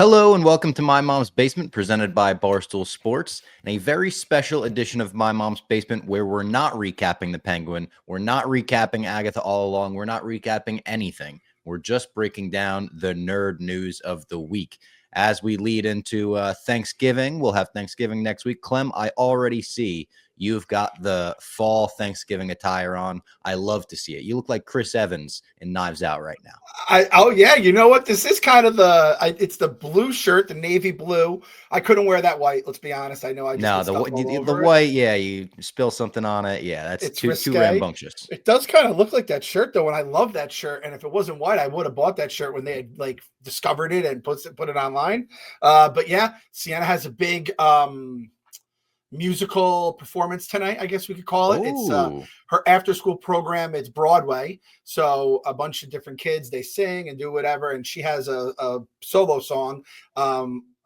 Hello and welcome to My Mom's Basement, presented by Barstool Sports, and a very special edition of My Mom's Basement where we're not recapping the Penguin, we're not recapping Agatha All Along, we're not recapping anything. We're just breaking down the nerd news of the week. As we lead into Thanksgiving, we'll have Thanksgiving next week. Clem, I already see you've got the fall Thanksgiving attire on. I love to see it. You look like Chris Evans in Knives Out right now. Oh yeah, you know what? This is kind of it's the blue shirt, the navy blue. I couldn't wear that white. Let's be honest. I know I just No, get stuff all the over it. white, yeah, you spill something on it. Yeah, that's It's too risque. rambunctious. It does kind of look like that shirt though, and I love that shirt. And if it wasn't white, I would have bought that shirt when they had like discovered it and put it online. But yeah, Sienna has a big musical performance tonight, I guess we could call it. It's Ooh, her after school program. It's Broadway, so a bunch of different kids, they sing and do whatever, and she has a solo song,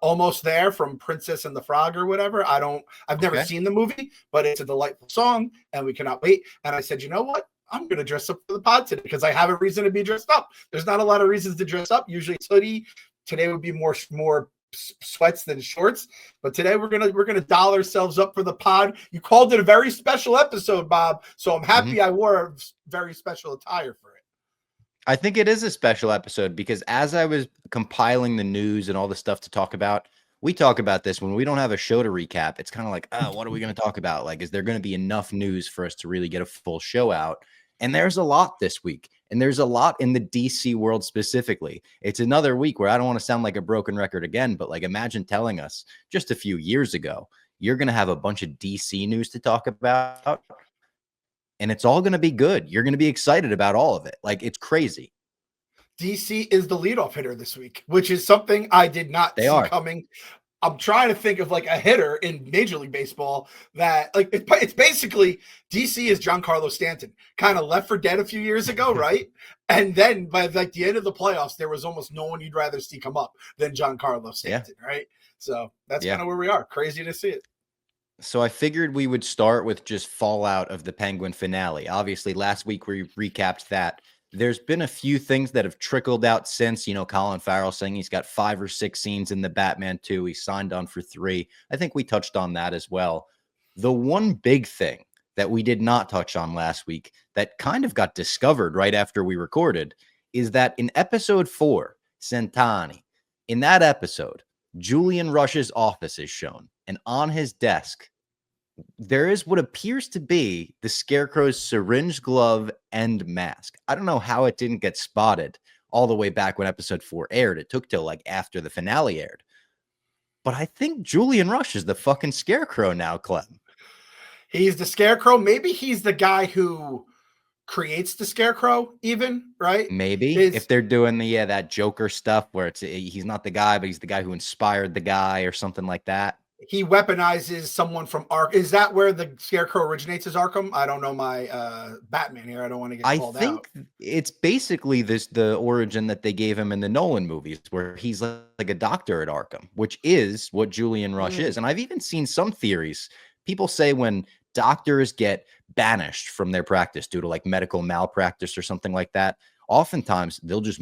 Almost There from Princess and the Frog or whatever. I've never okay. seen the movie, but it's a delightful song and we cannot wait. And I said, you know what, I'm going to dress up for the pod today because I have a reason to be dressed up. There's not a lot of reasons to dress up. Usually it's hoodie. Today would be more sweats than shorts, but today we're gonna doll ourselves up for the pod. You called it a very special episode, Bob, so I'm happy I wore a very special attire for it. I think it is a special episode because as I was compiling the news and all the stuff to talk about, we talk about this when we don't have a show to recap. It's kind of like, oh, what are we going to talk about? Like, is there going to be enough news for us to really get a full show out? And there's a lot this week. And there's a lot in the DC world specifically. It's another week where I don't want to sound like a broken record again, but like imagine telling us just a few years ago, you're going to have a bunch of DC news to talk about. And it's all going to be good. You're going to be excited about all of it. Like, it's crazy. DC is the leadoff hitter this week, which is something I did not see coming. I'm trying to think of like a hitter in Major League Baseball that like it's basically DC is Giancarlo Stanton, kind of left for dead a few years ago, right? And then by like the end of the playoffs, there was almost no one you'd rather see come up than Giancarlo Stanton, right? So that's kind of where we are. Crazy to see it. So I figured we would start with just fallout of the Penguin finale. Obviously, last week we recapped that. There's been a few things that have trickled out since, Colin Farrell saying he's got 5 or 6 scenes in the Batman 2. He signed on for 3. I think we touched on that as well. The one big thing that we did not touch on last week that kind of got discovered right after we recorded is that in episode 4, Centani, in that episode, Julian Rush's office is shown, and on his desk, there is what appears to be the Scarecrow's syringe glove and mask. I don't know how it didn't get spotted all the way back when episode 4 aired. It took till like after the finale aired. But I think Julian Rush is the fucking Scarecrow now, Clem. He's the Scarecrow. Maybe he's the guy who creates the Scarecrow even, right? Maybe if they're doing that Joker stuff where he's not the guy, but he's the guy who inspired the guy or something like that. He weaponizes someone from Arkham. Is that where the Scarecrow originates as Arkham? I don't know my Batman here. I don't want to get called out. I think it's basically the origin that they gave him in the Nolan movies, where he's like a doctor at Arkham, which is what Julian Rush is. And I've even seen some theories. People say when doctors get banished from their practice due to like medical malpractice or something like that, oftentimes they'll just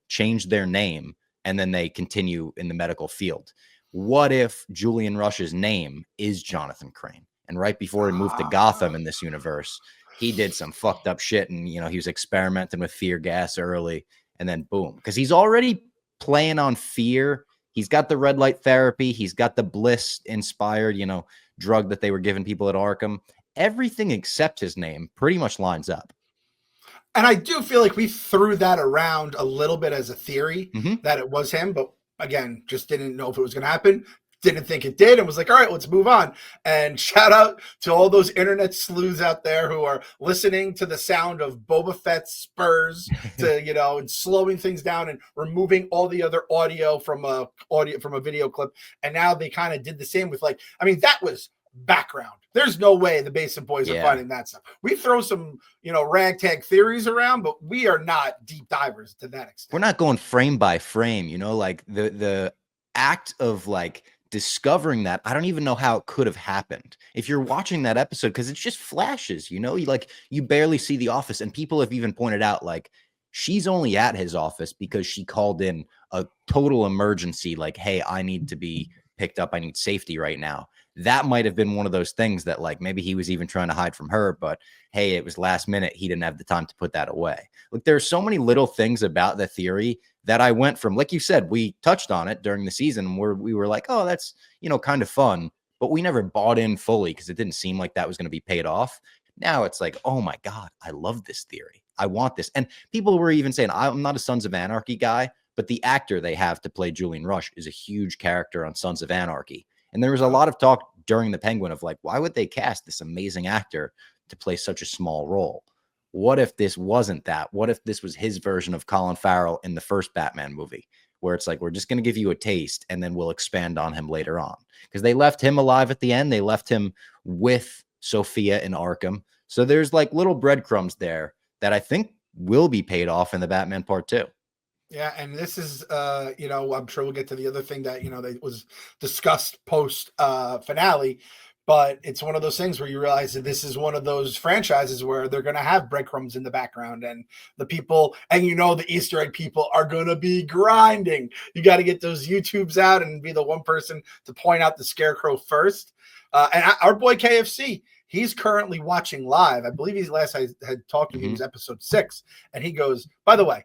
change their name, and then they continue in the medical field. What if Julian Rush's name is Jonathan Crane? And right before he moved to Gotham in this universe, he did some fucked up shit. And, he was experimenting with fear gas early. And then boom, because he's already playing on fear. He's got the red light therapy. He's got the bliss inspired, drug that they were giving people at Arkham. Everything except his name pretty much lines up. And I do feel like we threw that around a little bit as a theory that it was him, but again, just didn't know if it was going to happen. Didn't think it did, and was like, all right, let's move on. And shout out to all those internet sleuths out there who are listening to the sound of Boba Fett's spurs to, and slowing things down and removing all the other audio from a video clip. And now they kind of did the same with that was background. There's no way the Basin Boys are finding that stuff. We throw some, ragtag theories around, but we are not deep divers to that extent. We're not going frame by frame, like the act of like discovering that. I don't even know how it could have happened. If you're watching that episode, because it's just flashes, you barely see the office, and people have even pointed out like she's only at his office because she called in a total emergency, like, hey, I need to be picked up. I need safety right now. That might have been one of those things that, like, maybe he was even trying to hide from her, but hey, it was last minute. He didn't have the time to put that away. Look, there's so many little things about the theory that I went from, like you said, we touched on it during the season where we were like, oh, that's, kind of fun, but we never bought in fully because it didn't seem like that was going to be paid off. Now it's like, oh my God, I love this theory. I want this. And people were even saying, I'm not a Sons of Anarchy guy, but the actor they have to play Julian Rush is a huge character on Sons of Anarchy. And there was a lot of talk during the Penguin of like, why would they cast this amazing actor to play such a small role? What if this wasn't that? What if this was his version of Colin Farrell in the first Batman movie, where it's like, we're just going to give you a taste and then we'll expand on him later on? Because they left him alive at the end. They left him with Sophia in Arkham. So there's like little breadcrumbs there that I think will be paid off in the Batman Part 2. Yeah, and this is, I'm sure we'll get to the other thing that, that was discussed post finale, but it's one of those things where you realize that this is one of those franchises where they're going to have breadcrumbs in the background, and the people, and the Easter egg people are going to be grinding. You got to get those YouTubes out and be the one person to point out the Scarecrow first. And our boy KFC, he's currently watching live. I believe I had talked to him, he was episode 6, and he goes, by the way,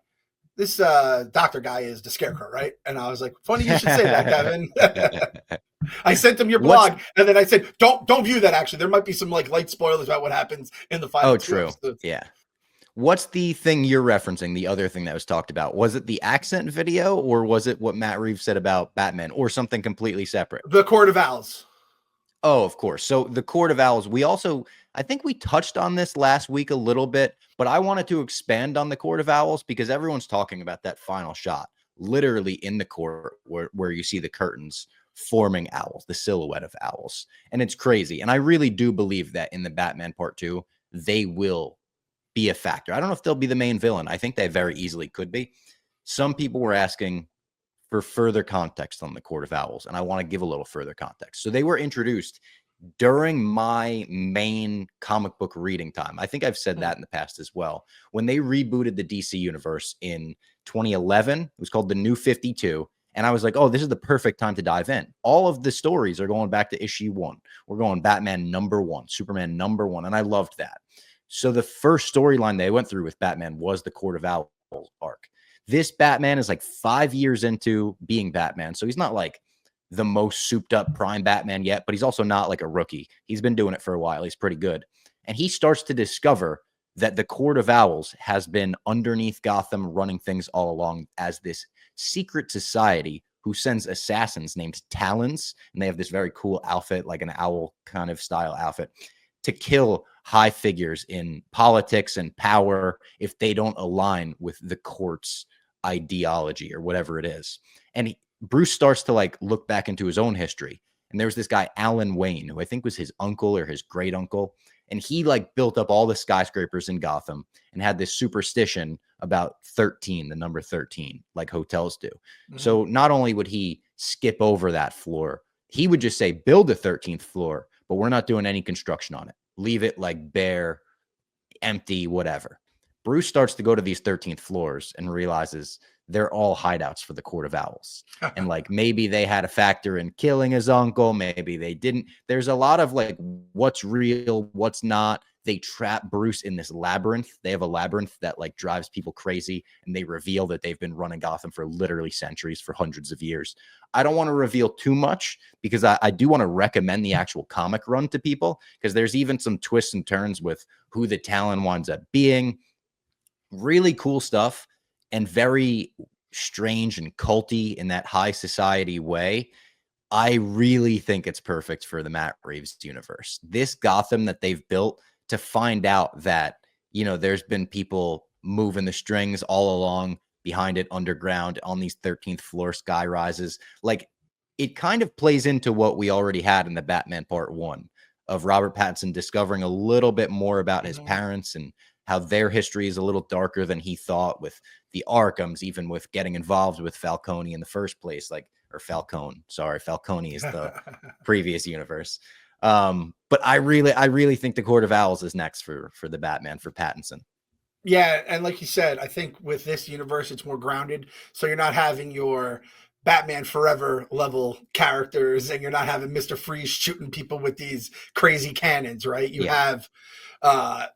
this doctor guy is the Scarecrow, right? And I was like, funny you should say that, Kevin. I sent him your blog, and then I said, don't view that, actually. There might be some like light spoilers about what happens in the final two episodes. Yeah. What's the thing you're referencing, the other thing that was talked about? Was it the accent video, or was it what Matt Reeves said about Batman, or something completely separate? The Court of Owls. Oh, of course. So the Court of Owls, I think we touched on this last week a little bit, but I wanted to expand on the Court of Owls because everyone's talking about that final shot, literally in the court where you see the curtains forming owls, the silhouette of owls. And it's crazy. And I really do believe that in the Batman Part 2, they will be a factor. I don't know if they'll be the main villain. I think they very easily could be. Some people were asking for further context on the Court of Owls, and I want to give a little further context. So they were introduced during my main comic book reading time. I think I've said that in the past as well. When they rebooted the DC universe in 2011, it was called the New 52. And I was like, oh, this is the perfect time to dive in. All of the stories are going back to issue 1. We're going Batman #1, Superman #1. And I loved that. So the first storyline they went through with Batman was the Court of Owls arc. This Batman is like 5 years into being Batman. So he's not like the most souped up prime Batman yet, but he's also not like a rookie. He's been doing it for a while. He's pretty good. And he starts to discover that the Court of Owls has been underneath Gotham running things all along as this secret society who sends assassins named Talons. And they have this very cool outfit, like an owl kind of style outfit, to kill high figures in politics and power if they don't align with the court's ideology or whatever it is. And Bruce starts to like look back into his own history. And there was this guy, Alan Wayne, who I think was his uncle or his great uncle. And he like built up all the skyscrapers in Gotham and had this superstition about 13, the number 13, like hotels do. So not only would he skip over that floor, he would just say, build a 13th floor, but we're not doing any construction on it. Leave it like bare, empty, whatever. Bruce starts to go to these 13th floors and realizes they're all hideouts for the Court of Owls. And like, maybe they had a factor in killing his uncle. Maybe they didn't. There's a lot of like, what's real, what's not. They trap Bruce in this labyrinth. They have a labyrinth that like drives people crazy. And they reveal that they've been running Gotham for literally centuries, for hundreds of years. I don't want to reveal too much because I do want to recommend the actual comic run to people, because there's even some twists and turns with who the Talon winds up being. Really cool stuff, and very strange and culty in that high society way. I really think it's perfect for the Matt Reeves universe. This Gotham that they've built, to find out that, there's been people moving the strings all along behind it underground on these 13th floor sky rises. Like, it kind of plays into what we already had in the Batman Part 1 of Robert Pattinson discovering a little bit more about his parents and how their history is a little darker than he thought, with the Arkhams, even with getting involved with Falcone in the first place, Falcone is the previous universe. But I really think the Court of Owls is next for the Batman, for Pattinson. Yeah, and like you said, I think with this universe, it's more grounded. So you're not having your Batman Forever level characters, and you're not having Mister Freeze shooting people with these crazy cannons, right? You Yeah. have uh,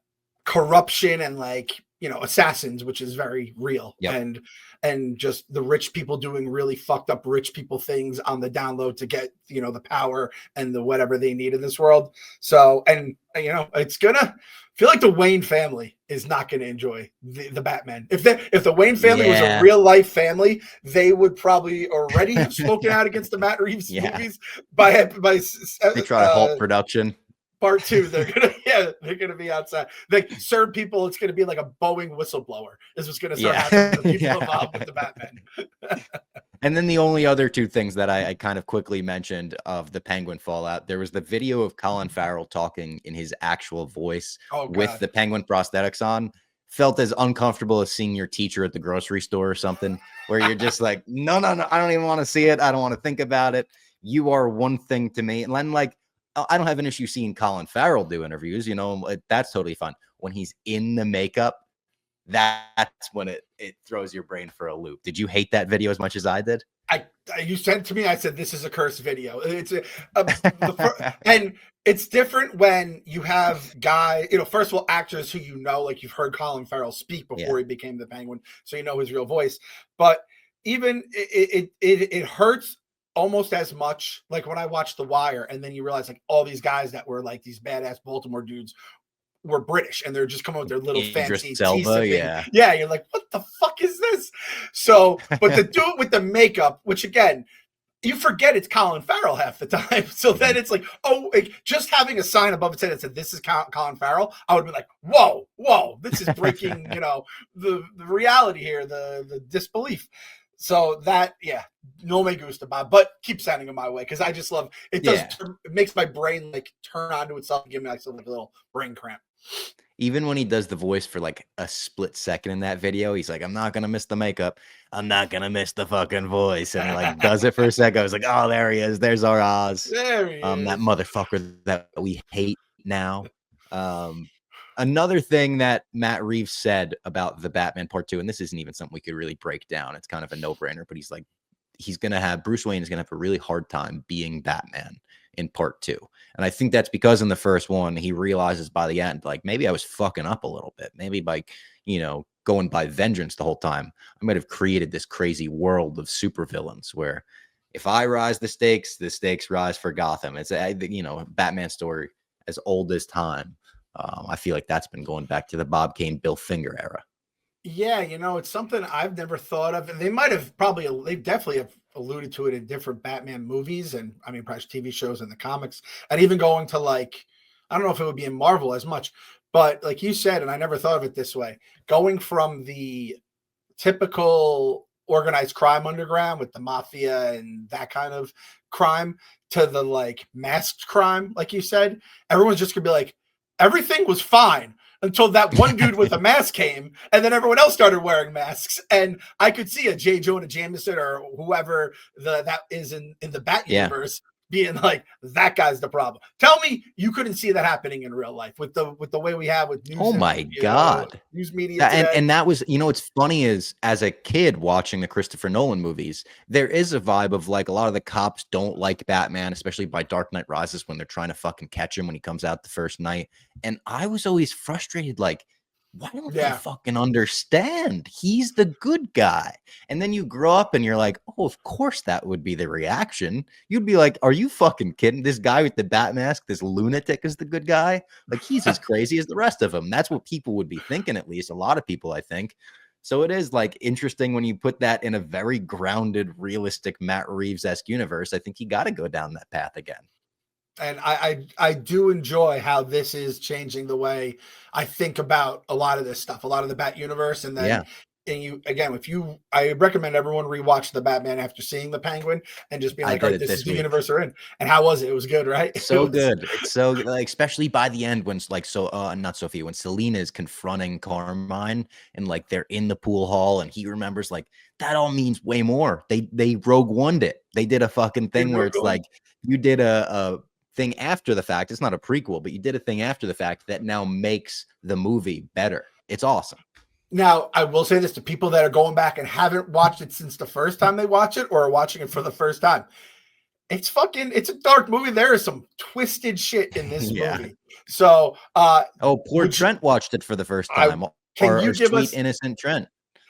corruption and like assassins, which is very real, Yep. and just the rich people doing really fucked up rich people things on the download to get the power and the whatever they need in this world. So, and it's gonna feel like the Wayne family is not going to enjoy the Batman. If the Wayne family was a real life family, they would probably already have spoken out against the Matt Reeves movies by they try to halt production. Part 2, they're gonna be outside. Like certain people, it's gonna be like a Boeing whistleblower is what's gonna start happening to people involved with the Batman. And then the only other 2 things that I kind of quickly mentioned of the Penguin fallout, there was the video of Colin Farrell talking in his actual voice with the Penguin prosthetics on. Felt as uncomfortable as seeing your teacher at the grocery store or something, where you're just like, no, I don't even want to see it. I don't want to think about it. You are one thing to me. And then, like, I don't have an issue seeing Colin Farrell do interviews. That's totally fun. When he's in the makeup, that's when it throws your brain for a loop. Did you hate that video as much as I did? You sent to me, I said, this is a cursed video. It's and it's different when you have first of all, actors who like you've heard Colin Farrell speak before he became the Penguin, so you know his real voice. But even it hurts almost as much like when I watched The Wire, and then you realize like all these guys that were like these badass Baltimore dudes were British, and they're just coming with their little fancy Elba, you're like, what the fuck is this? So, but to do it with the makeup, which again, you forget it's Colin Farrell half the time. So then it's like, just having a sign above it that said this is Colin Farrell, I would be like, whoa, this is breaking, the reality here, the disbelief. So that, no me gusta, Bob, but keep sending them my way because I just love it. It makes my brain like turn onto itself and give me like a little brain cramp. Even when he does the voice for like a split second in that video, he's like, I'm not gonna miss the makeup, I'm not gonna miss the fucking voice, and like does it for a second. I was like, oh, there he is, there's our Oz. There he is. That motherfucker that we hate now. Another thing that Matt Reeves said about the Batman Part 2, and this isn't even something we could really break down, it's kind of a no-brainer, but he's like, Bruce Wayne is gonna have a really hard time being Batman in Part 2. And I think that's because in the first one, he realizes by the end, like, maybe I was fucking up a little bit. Maybe by, going by vengeance the whole time, I might have created this crazy world of supervillains where if I rise the stakes rise for Gotham. It's a Batman story as old as time. I feel like that's been going back to the Bob Kane, Bill Finger era. Yeah, it's something I've never thought of. And they definitely have alluded to it in different Batman movies and probably TV shows and the comics, and even going to like, I don't know if it would be in Marvel as much, but like you said, and I never thought of it this way, going from the typical organized crime underground with the mafia and that kind of crime to the like masked crime, like you said, everyone's just gonna be like, everything was fine until that one dude with a mask came, and then everyone else started wearing masks. And I could see a J. Jonah Jameson or whoever that is in the Bat universe being like, that guy's the problem. Tell me you couldn't see that happening in real life with the way we have with news. Oh my God. News media. And that was, what's funny is as a kid watching the Christopher Nolan movies, there is a vibe of like a lot of the cops don't like Batman, especially by Dark Knight Rises when they're trying to fucking catch him when he comes out the first night. And I was always frustrated, like, why don't they fucking understand? He's the good guy. And then you grow up and you're like, oh, of course that would be the reaction. You'd be like, are you fucking kidding? This guy with the bat mask, this lunatic is the good guy? Like, he's as crazy as the rest of them. That's what people would be thinking, at least. A lot of people, I think. So it is like interesting when you put that in a very grounded, realistic Matt Reeves-esque universe. I think you got to go down that path again. And I do enjoy how this is changing the way I think about a lot of this stuff, a lot of the Bat universe. And then, I recommend everyone rewatch the Batman after seeing the Penguin and just being like, all right, this is the universe we're in. And how was it? It was good, right? So good. It's so like, especially by the end when like, not Sophie, when Selina is confronting Carmine and like they're in the pool hall and he remembers like that all means way more. They Rogue One'd it. They did a fucking thing where it's like you did a thing after the fact. It's not a prequel, but you did a thing after the fact that now makes the movie better. It's awesome. Now, I will say this to people that are going back and haven't watched it since the first time they watch it or are watching it for the first time. It's a dark movie. There is some twisted shit in this Yeah. movie. So, poor Trent watched it for the first time. Our sweet, innocent Trent.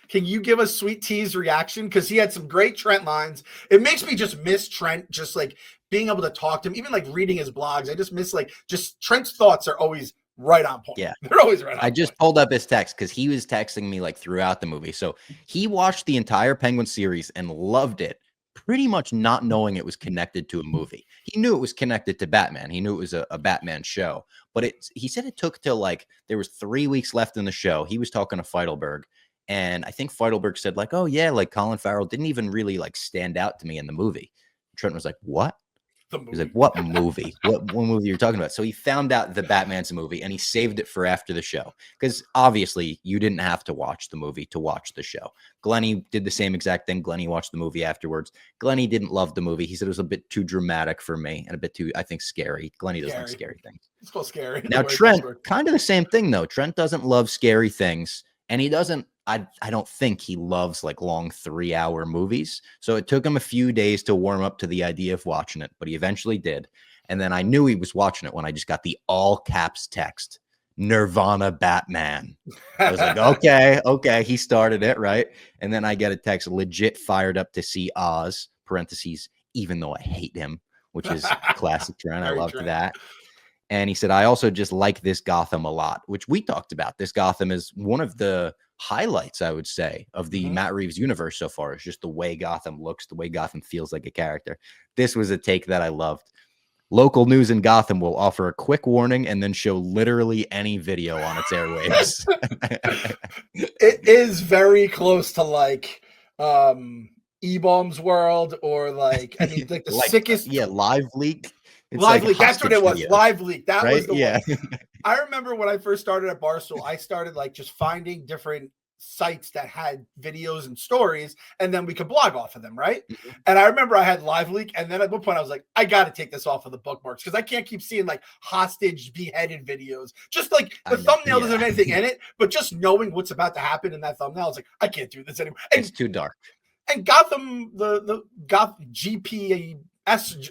Can you give us Sweet T's reaction? Because he had some great Trent lines. It makes me just miss Trent, just like being able to talk to him, even like reading his blogs. I just miss just Trent's thoughts are always right on point. Yeah. They're always right on point. I just pulled up his text because he was texting me like throughout the movie. So he watched the entire Penguin series and loved it, pretty much not knowing it was connected to a movie. He knew it was connected to Batman. He knew it was a Batman show. But he said it took till like there was 3 weeks left in the show. He was talking to Feidelberg. And I think Feidelberg said like, oh, yeah, like Colin Farrell didn't even really like stand out to me in the movie. Trent was like, what? He's like, what movie? What movie you're talking about? So he found out the Batman's movie and he saved it for after the show. Because obviously you didn't have to watch the movie to watch the show. Glennie did the same exact thing. Glennie watched the movie afterwards. Glennie didn't love the movie. He said it was a bit too dramatic for me and a bit too, I think, scary. Glennie doesn't like scary things. It's called scary. Now, Trent, kind of the same thing, though. Trent doesn't love scary things. And he doesn't, I don't think he loves like long 3-hour movies. So it took him a few days to warm up to the idea of watching it, but he eventually did. And then I knew he was watching it when I just got the all caps text, Nirvana Batman. I was like, okay. He started it, right? And then I get a text, legit fired up to see Oz, parentheses, even though I hate him, which is classic Trent. I loved that. And he said, I also just like this Gotham a lot, which we talked about. This Gotham is one of the highlights, I would say, of the Matt Reeves universe so far. It's just the way Gotham looks, the way Gotham feels like a character. This was a take that I loved. Local news in Gotham will offer a quick warning and then show literally any video on its airwaves. It is very close to like E-Bomb's World or like, I mean, like the sickest. Yeah, Live Leak. It's Live Leak. That's what it was. Videos. Live Leak. That was the one. I remember when I first started at Barstool, I started like just finding different sites that had videos and stories, and then we could blog off of them, right? Mm-hmm. And I remember I had Live Leak, and then at one point I was like, I got to take this off of the bookmarks because I can't keep seeing like hostage beheaded videos. Just like the thumbnail doesn't have anything in it, but just knowing what's about to happen in that thumbnail, I was like, I can't do this anymore. And, it's too dark. And Gotham, the Gotham GP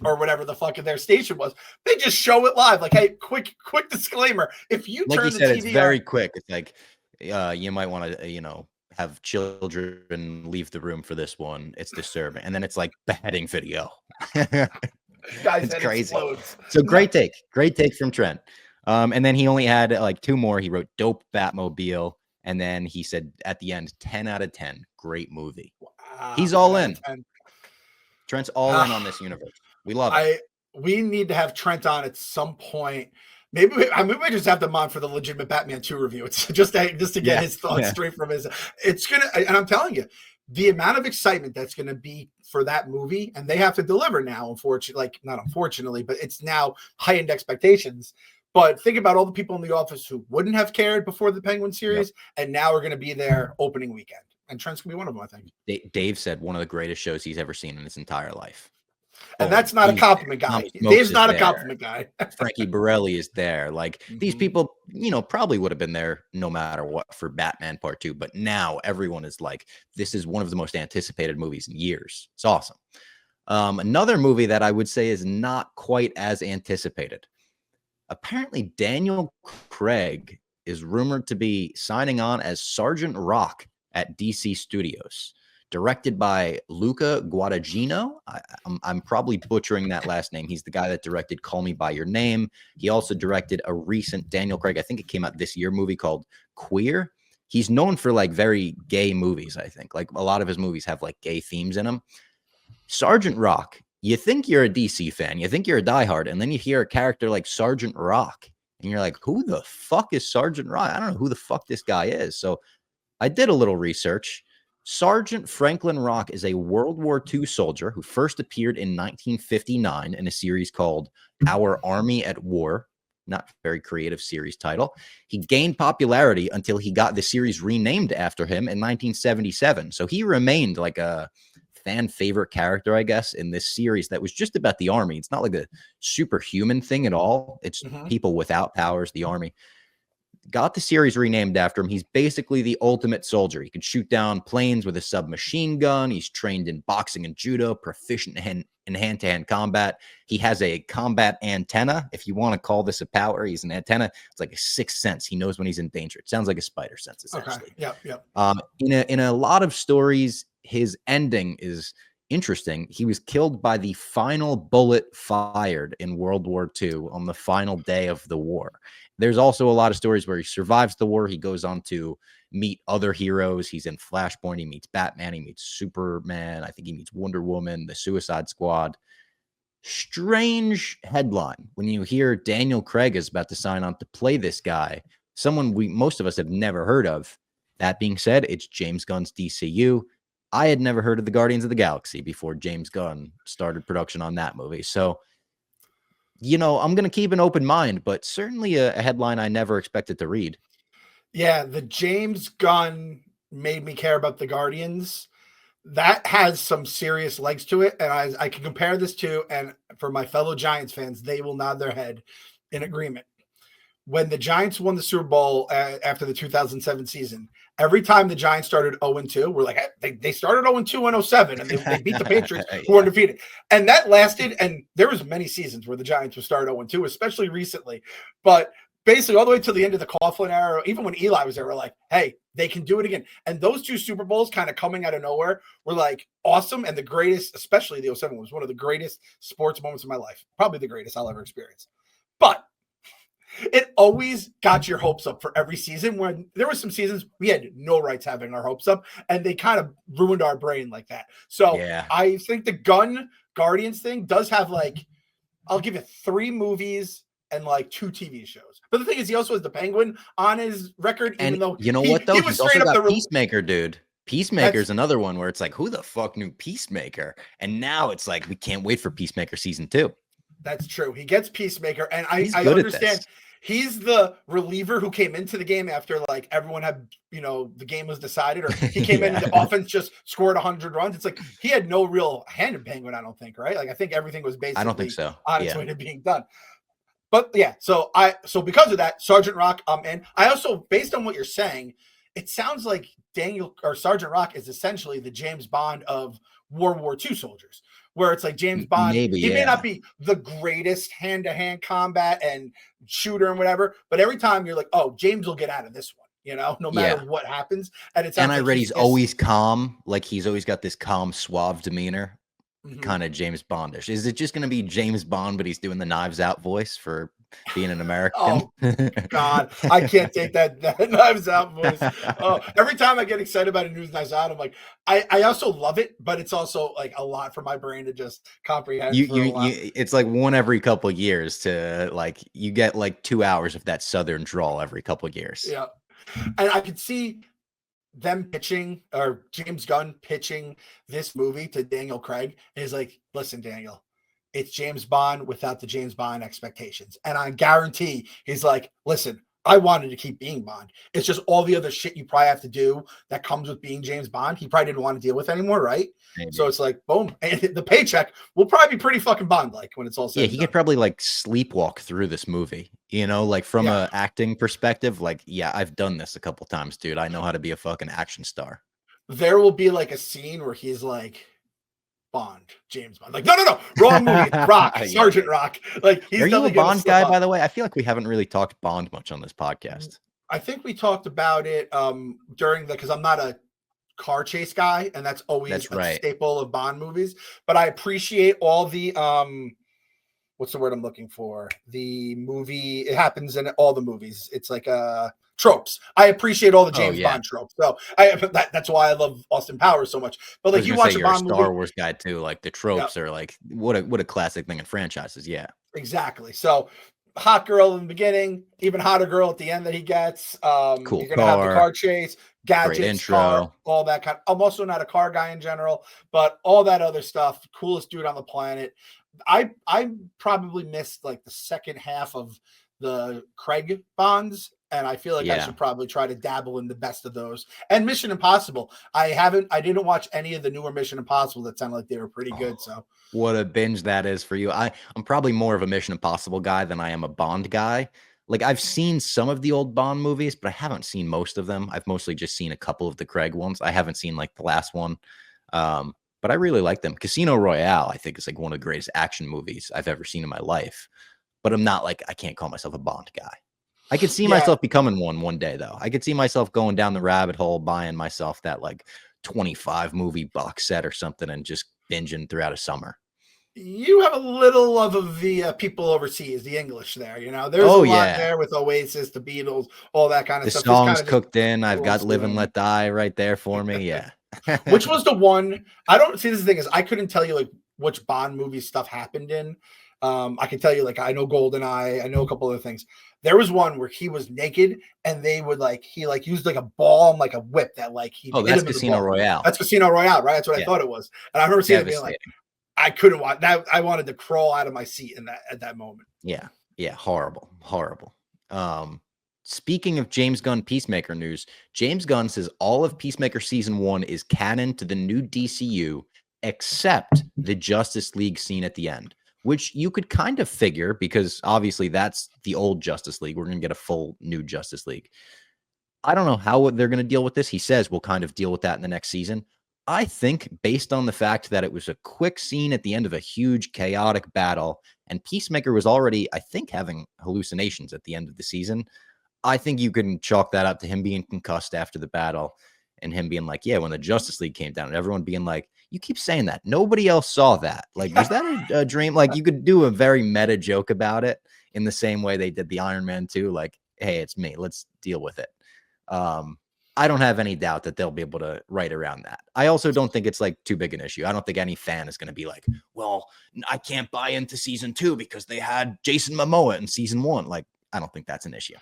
or whatever the fuck their station was, they just show it live. Like, hey, quick disclaimer: if you like turn you said, the TV it's very quick. It's like you might want to, have children leave the room for this one. It's disturbing, and then it's like beheading video. Guys, it's crazy. Explodes. So great take from Trent. And then he only had like 2 more. He wrote "Dope Batmobile," and then he said at the end, 10 out of 10, great movie. Wow, he's all in. 10. Trent's all in on this universe. We love it. We need to have Trent on at some point. Maybe we just have them on for the legitimate Batman 2 review. It's just to get his thoughts straight from his. It's gonna, and I'm telling you, the amount of excitement that's gonna be for that movie, and they have to deliver now. Not unfortunately, but it's now heightened expectations. But think about all the people in the office who wouldn't have cared before the Penguin series, and now are going to be there opening weekend. And Trent's going to be one of them, I think. Dave said one of the greatest shows he's ever seen in his entire life. And that's not a compliment guy. Dave's not a compliment guy. Frankie Borelli is there. Like these people, probably would have been there no matter what for Batman Part 2. But now everyone is like, this is one of the most anticipated movies in years. It's awesome. Another movie that I would say is not quite as anticipated. Apparently, Daniel Craig is rumored to be signing on as Sgt Rock at DC Studios, directed by Luca Guadagnino. I'm probably butchering that last name. He's the guy that directed Call Me By Your Name. He also directed a recent Daniel Craig, I think it came out this year, movie called Queer. He's known for like very gay movies, I think. Like a lot of his movies have like gay themes in them. Sgt Rock. You think you're a DC fan, you think you're a diehard, and then you hear a character like Sgt Rock, and you're like, who the fuck is Sgt Rock? I don't know who the fuck this guy is. So I did a little research. Sergeant Franklin Rock is a World War II soldier who first appeared in 1959 in a series called Our Army at War. Not very creative series title. He gained popularity until he got the series renamed after him in 1977. So he remained like a fan favorite character, I guess, in this series that was just about the army. It's not like a superhuman thing at all. It's people without powers, the army. got the series renamed after him. He's basically the ultimate soldier. He can shoot down planes with a submachine gun. He's trained in boxing and judo, proficient in hand-to-hand combat. He has a combat antenna. If you want to call this a power, he's an antenna. It's like a sixth sense. He knows when he's in danger. It sounds like a spider sense, essentially. Okay. Yep. In a lot of stories, his ending is interesting. He was killed by the final bullet fired in World War II on the final day of the war. There's also a lot of stories where he survives the war. He goes on to meet other heroes. He's in Flashpoint. He meets Batman. He meets Superman. I think he meets Wonder Woman, the Suicide Squad. Strange headline when you hear Daniel Craig is about to sign on to play this guy, someone most of us have never heard of. That being said, it's James Gunn's DCU. I had never heard of the Guardians of the Galaxy before James Gunn started production on that movie. So, I'm going to keep an open mind, but certainly a headline I never expected to read. Yeah, the James Gunn made me care about the Guardians. That has some serious legs to it. And I can compare this to, and for my fellow Giants fans, they will nod their head in agreement. When the Giants won the Super Bowl after the 2007 season, every time the Giants started 0-2, we're like, they started 0-2 in 07, and they beat the Patriots, who were undefeated. And that lasted, and there was many seasons where the Giants would start 0-2, especially recently. But basically all the way to the end of the Coughlin era, even when Eli was there, we're like, hey, they can do it again. And those two Super Bowls kind of coming out of nowhere were like awesome. And the greatest, especially the 07 was one of the greatest sports moments of my life. Probably the greatest I'll ever experience. But it always got your hopes up for every season, when there were some seasons we had no rights having our hopes up, and they kind of ruined our brain like that. So yeah. I think the Gunn Guardians thing does have, like, I'll give it 3 movies and like 2 TV shows. But the thing is, he also has the Penguin on his record, even though you know what though, he's also got Peacemaker, dude. Peacemaker's another one where it's like, who the fuck knew Peacemaker? And now it's like, we can't wait for Peacemaker season 2. That's true. He gets Peacemaker, and I understand. He's the reliever who came into the game after, like, everyone had, the game was decided, or he came in and the offense just scored 100 runs. It's like he had no real hand in Penguin, I don't think, right? Like, I think everything was basically I don't think so. On its way to being done. But yeah, so because of that, Sgt Rock, and I also, based on what you're saying, it sounds like Sgt Rock is essentially the James Bond of World War II soldiers, where it's like James Bond, he may not be the greatest hand-to-hand combat and shooter and whatever, but every time you're like, oh, James will get out of this one, no matter what happens. And I read he's always calm, like he's always got this calm, suave demeanor, kind of James Bondish. Is it just going to be James Bond, but he's doing the Knives Out voice for being an American? Oh God, I can't take that Knives Out voice. Oh, every time I get excited about a new Knives Out, I'm like, I also love it, but it's also like a lot for my brain to just comprehend. It's like one every couple of years to, like, you get like 2 hours of that Southern drawl every couple of years. Yeah, and I could see them pitching, or James Gunn pitching this movie to Daniel Craig, and he's like, listen, Daniel, it's James Bond without the James Bond expectations. And I guarantee he's like, listen, I wanted to keep being Bond. It's just all the other shit you probably have to do that comes with being James Bond. He probably didn't want to deal with anymore, right? Maybe. So it's like, boom. And the paycheck will probably be pretty fucking Bond-like when it's all said. Yeah, he could probably like sleepwalk through this movie, like from a acting perspective. Like, yeah, I've done this a couple times, dude. I know how to be a fucking action star. There will be like a scene where he's like, Bond, James Bond. Like, no, wrong movie. Rock, Sgt Rock. Like, he's Are you a Bond guy, by the way? I feel like we haven't really talked Bond much on this podcast. I think we talked about it because I'm not a car chase guy, and that's always a staple of Bond movies. But I appreciate all the what's the word I'm looking for? The movie. It happens in all the movies. It's like tropes. I appreciate all the James Bond tropes. So that's why I love Austin Powers so much. But like, you watch a Bond movie, Star Wars guy too. Like, the tropes are like what a classic thing in franchises. Yeah, exactly. So hot girl in the beginning, even hotter girl at the end that he gets. Cool. You're gonna have the car chase, gadgets, car, all that kind. I'm also not a car guy in general, but all that other stuff. Coolest dude on the planet. I probably missed like the second half of the Craig Bonds, and I feel like I should probably try to dabble in the best of those. And Mission Impossible, I didn't watch any of the newer Mission Impossible that sounded like they were pretty good. So what a binge that is for you. I'm probably more of a Mission Impossible guy than I am a Bond guy. Like, I've seen some of the old Bond movies, but I haven't seen most of them. I've mostly just seen a couple of the Craig ones. I haven't seen, like, the last one. But I really like them. Casino Royale, I think, is, like, one of the greatest action movies I've ever seen in my life. But I'm not, like, I can't call myself a Bond guy. I could see Yeah. myself becoming one day, though. I could see myself going down the rabbit hole, buying myself that, like, 25 movie box set or something and just binging throughout a summer. You have a little love of the people overseas, the English there. You know, there's a Oh, lot yeah. there with Oasis, the Beatles, all that kind of The stuff. Just kind songs of just cooked in. I've got rolls Live through and them. Let Die right there for me. Yeah. Which was the one? I don't see. This thing is, I couldn't tell you like which Bond movie stuff happened in. I can tell you like I know GoldenEye. I know a couple other things. There was one where he was naked and they would like he like used like a ball and like a whip that like he Oh, hit that's him with a Casino ball. Royale. That's Casino Royale, right? That's what I Yeah. thought it was. And I remember seeing it being like, Devastating. I couldn't watch that. I wanted to crawl out of my seat in that at that moment. Yeah. Yeah. Horrible. Horrible. Speaking of James Gunn Peacemaker news, James Gunn says all of Peacemaker season 1 is canon to the new DCU, except the Justice League scene at the end, which you could kind of figure because obviously that's the old Justice League. We're going to get a full new Justice League. I don't know how they're going to deal with this. He says we'll kind of deal with that in the next season. I think based on the fact that it was a quick scene at the end of a huge chaotic battle and Peacemaker was already, I think, having hallucinations at the end of the season, I think you can chalk that up to him being concussed after the battle and him being like, yeah, when the Justice League came down and everyone being like, you keep saying that. Nobody else saw that. Like, was that a dream? Like, you could do a very meta joke about it in the same way they did the Iron Man 2. Like, hey, it's me. Let's deal with it. I don't have any doubt that they'll be able to write around that. I also don't think it's like too big an issue. I don't think any fan is going to be like, well, I can't buy into season 2 because they had Jason Momoa in season 1. Like, I don't think that's an issue.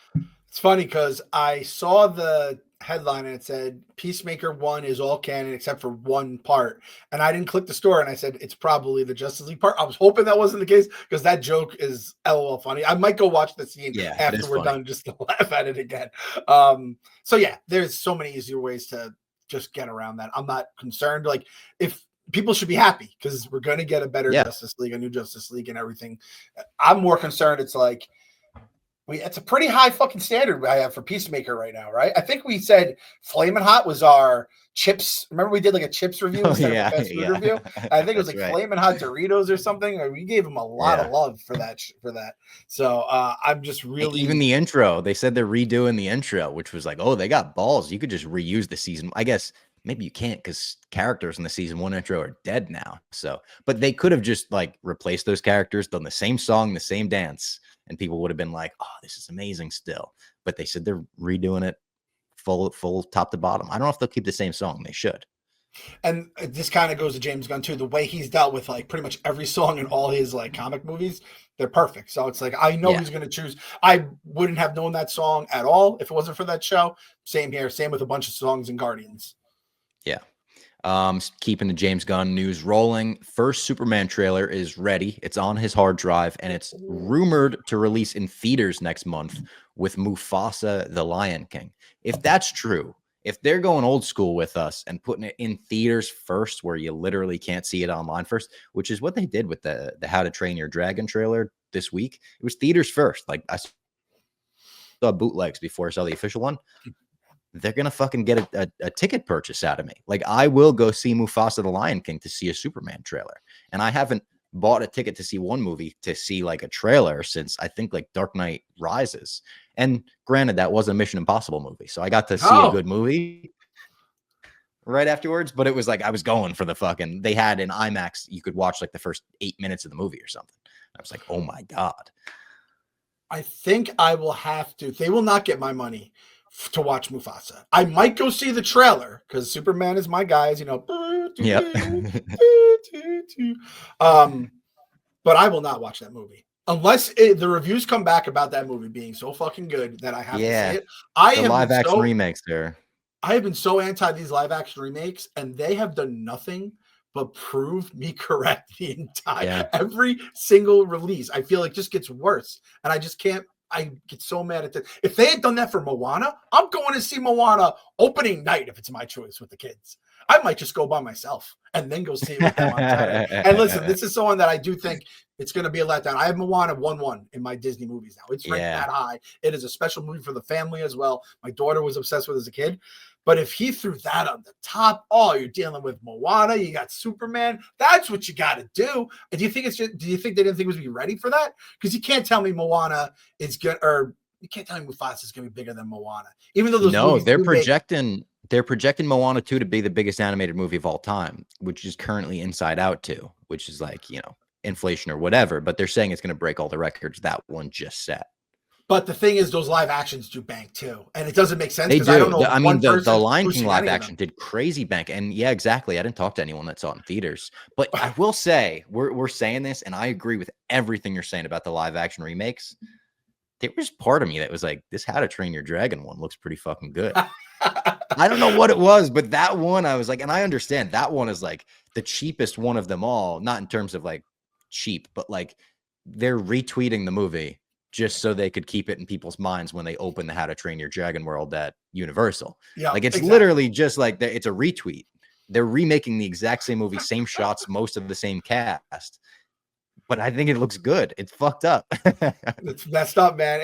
It's funny because I saw the headline and it said Peacemaker 1 is all canon except for one part. And I didn't click the story and I said it's probably the Justice League part. I was hoping that wasn't the case because that joke is LOL funny. I might go watch the scene after we're done just to laugh at it again. So yeah, there's so many easier ways to just get around that. I'm not concerned. Like if people should be happy because we're going to get a better Justice League, a new Justice League and everything. I'm more concerned. It's like, it's a pretty high fucking standard I have for Peacemaker right now, right? I think we said Flamin' Hot was our chips. Remember we did like a chips review instead of a fast food review? I think it was like Flamin' Hot Doritos or something. Or we gave them a lot of love for that. So I'm just really even the intro. They said they're redoing the intro, which was like, oh, they got balls. You could just reuse the season. I guess maybe you can't because characters in the season 1 intro are dead now. So, but they could have just like replaced those characters, done the same song, the same dance. And people would have been like, oh, this is amazing still. But they said they're redoing it full top to bottom. I don't know if they'll keep the same song. They should. And this kind of goes to James Gunn too. The way he's dealt with like pretty much every song in all his like comic movies, they're perfect. So it's like, I know he's going to choose. I wouldn't have known that song at all if it wasn't for that show. Same here. Same with a bunch of songs in Guardians. Yeah. Keeping the James Gunn news rolling. First Superman trailer is ready. It's on his hard drive, and it's rumored to release in theaters next month with Mufasa the Lion King. If that's true, if they're going old school with us and putting it in theaters first, where you literally can't see it online first, which is what they did with the How to Train Your Dragon trailer this week. It was theaters first. Like I saw bootlegs before I saw the official one. They're going to fucking get a ticket purchase out of me. Like, I will go see Mufasa the Lion King to see a Superman trailer. And I haven't bought a ticket to see one movie to see like a trailer since I think like Dark Knight Rises. And granted, that was a Mission Impossible movie. So I got to see a good movie right afterwards. But it was like I was going for the fucking, they had in IMAX, you could watch like the first 8 minutes of the movie or something. I was like, oh my God. I think I will have to. They will not get my money to watch Mufasa. I might go see the trailer because Superman is my guy, as you know. But I will not watch that movie unless the reviews come back about that movie being so fucking good that I have to see it. The live action remakes there. I have been so anti these live action remakes, and they have done nothing but prove me correct the entire every single release. I feel like just gets worse, and I just can't. I get so mad at that. If they had done that for Moana, I'm going to see Moana opening night if it's my choice with the kids. I might just go by myself and then go see it with them on Saturday. And listen, this is someone that I do think it's going to be a letdown. I have Moana 1-1 in my Disney movies now. It's ranked that high. It is a special movie for the family as well. My daughter was obsessed with it as a kid. But if he threw that on the top, you're dealing with Moana, you got Superman. That's what you got to do. And do you think they didn't think it was be ready for that? Because you can't tell me Moana is good, or you can't tell me Mufasa is going to be bigger than Moana. Even though those they're projecting Moana 2 to be the biggest animated movie of all time, which is currently Inside Out 2, which is like, inflation or whatever. But they're saying it's going to break all the records that one just set. But the thing is, those live actions do bank too, and it doesn't make sense. They do. I don't know. The Lion King live action did crazy bank, and yeah, exactly. I didn't talk to anyone that saw it in theaters, but I will say we're saying this, and I agree with everything you're saying about the live action remakes. There was part of me that was like, this How to Train Your Dragon one looks pretty fucking good. I don't know what it was, but that one I was like, and I understand that one is like the cheapest one of them all, not in terms of like cheap, but like they're retweeting the movie just so they could keep it in people's minds when they open the How to Train Your Dragon world at Universal. Yeah, like it's literally just like it's a retweet. They're remaking the exact same movie, same shots, most of the same cast. But I think it looks good. It's fucked up. It's messed up, man.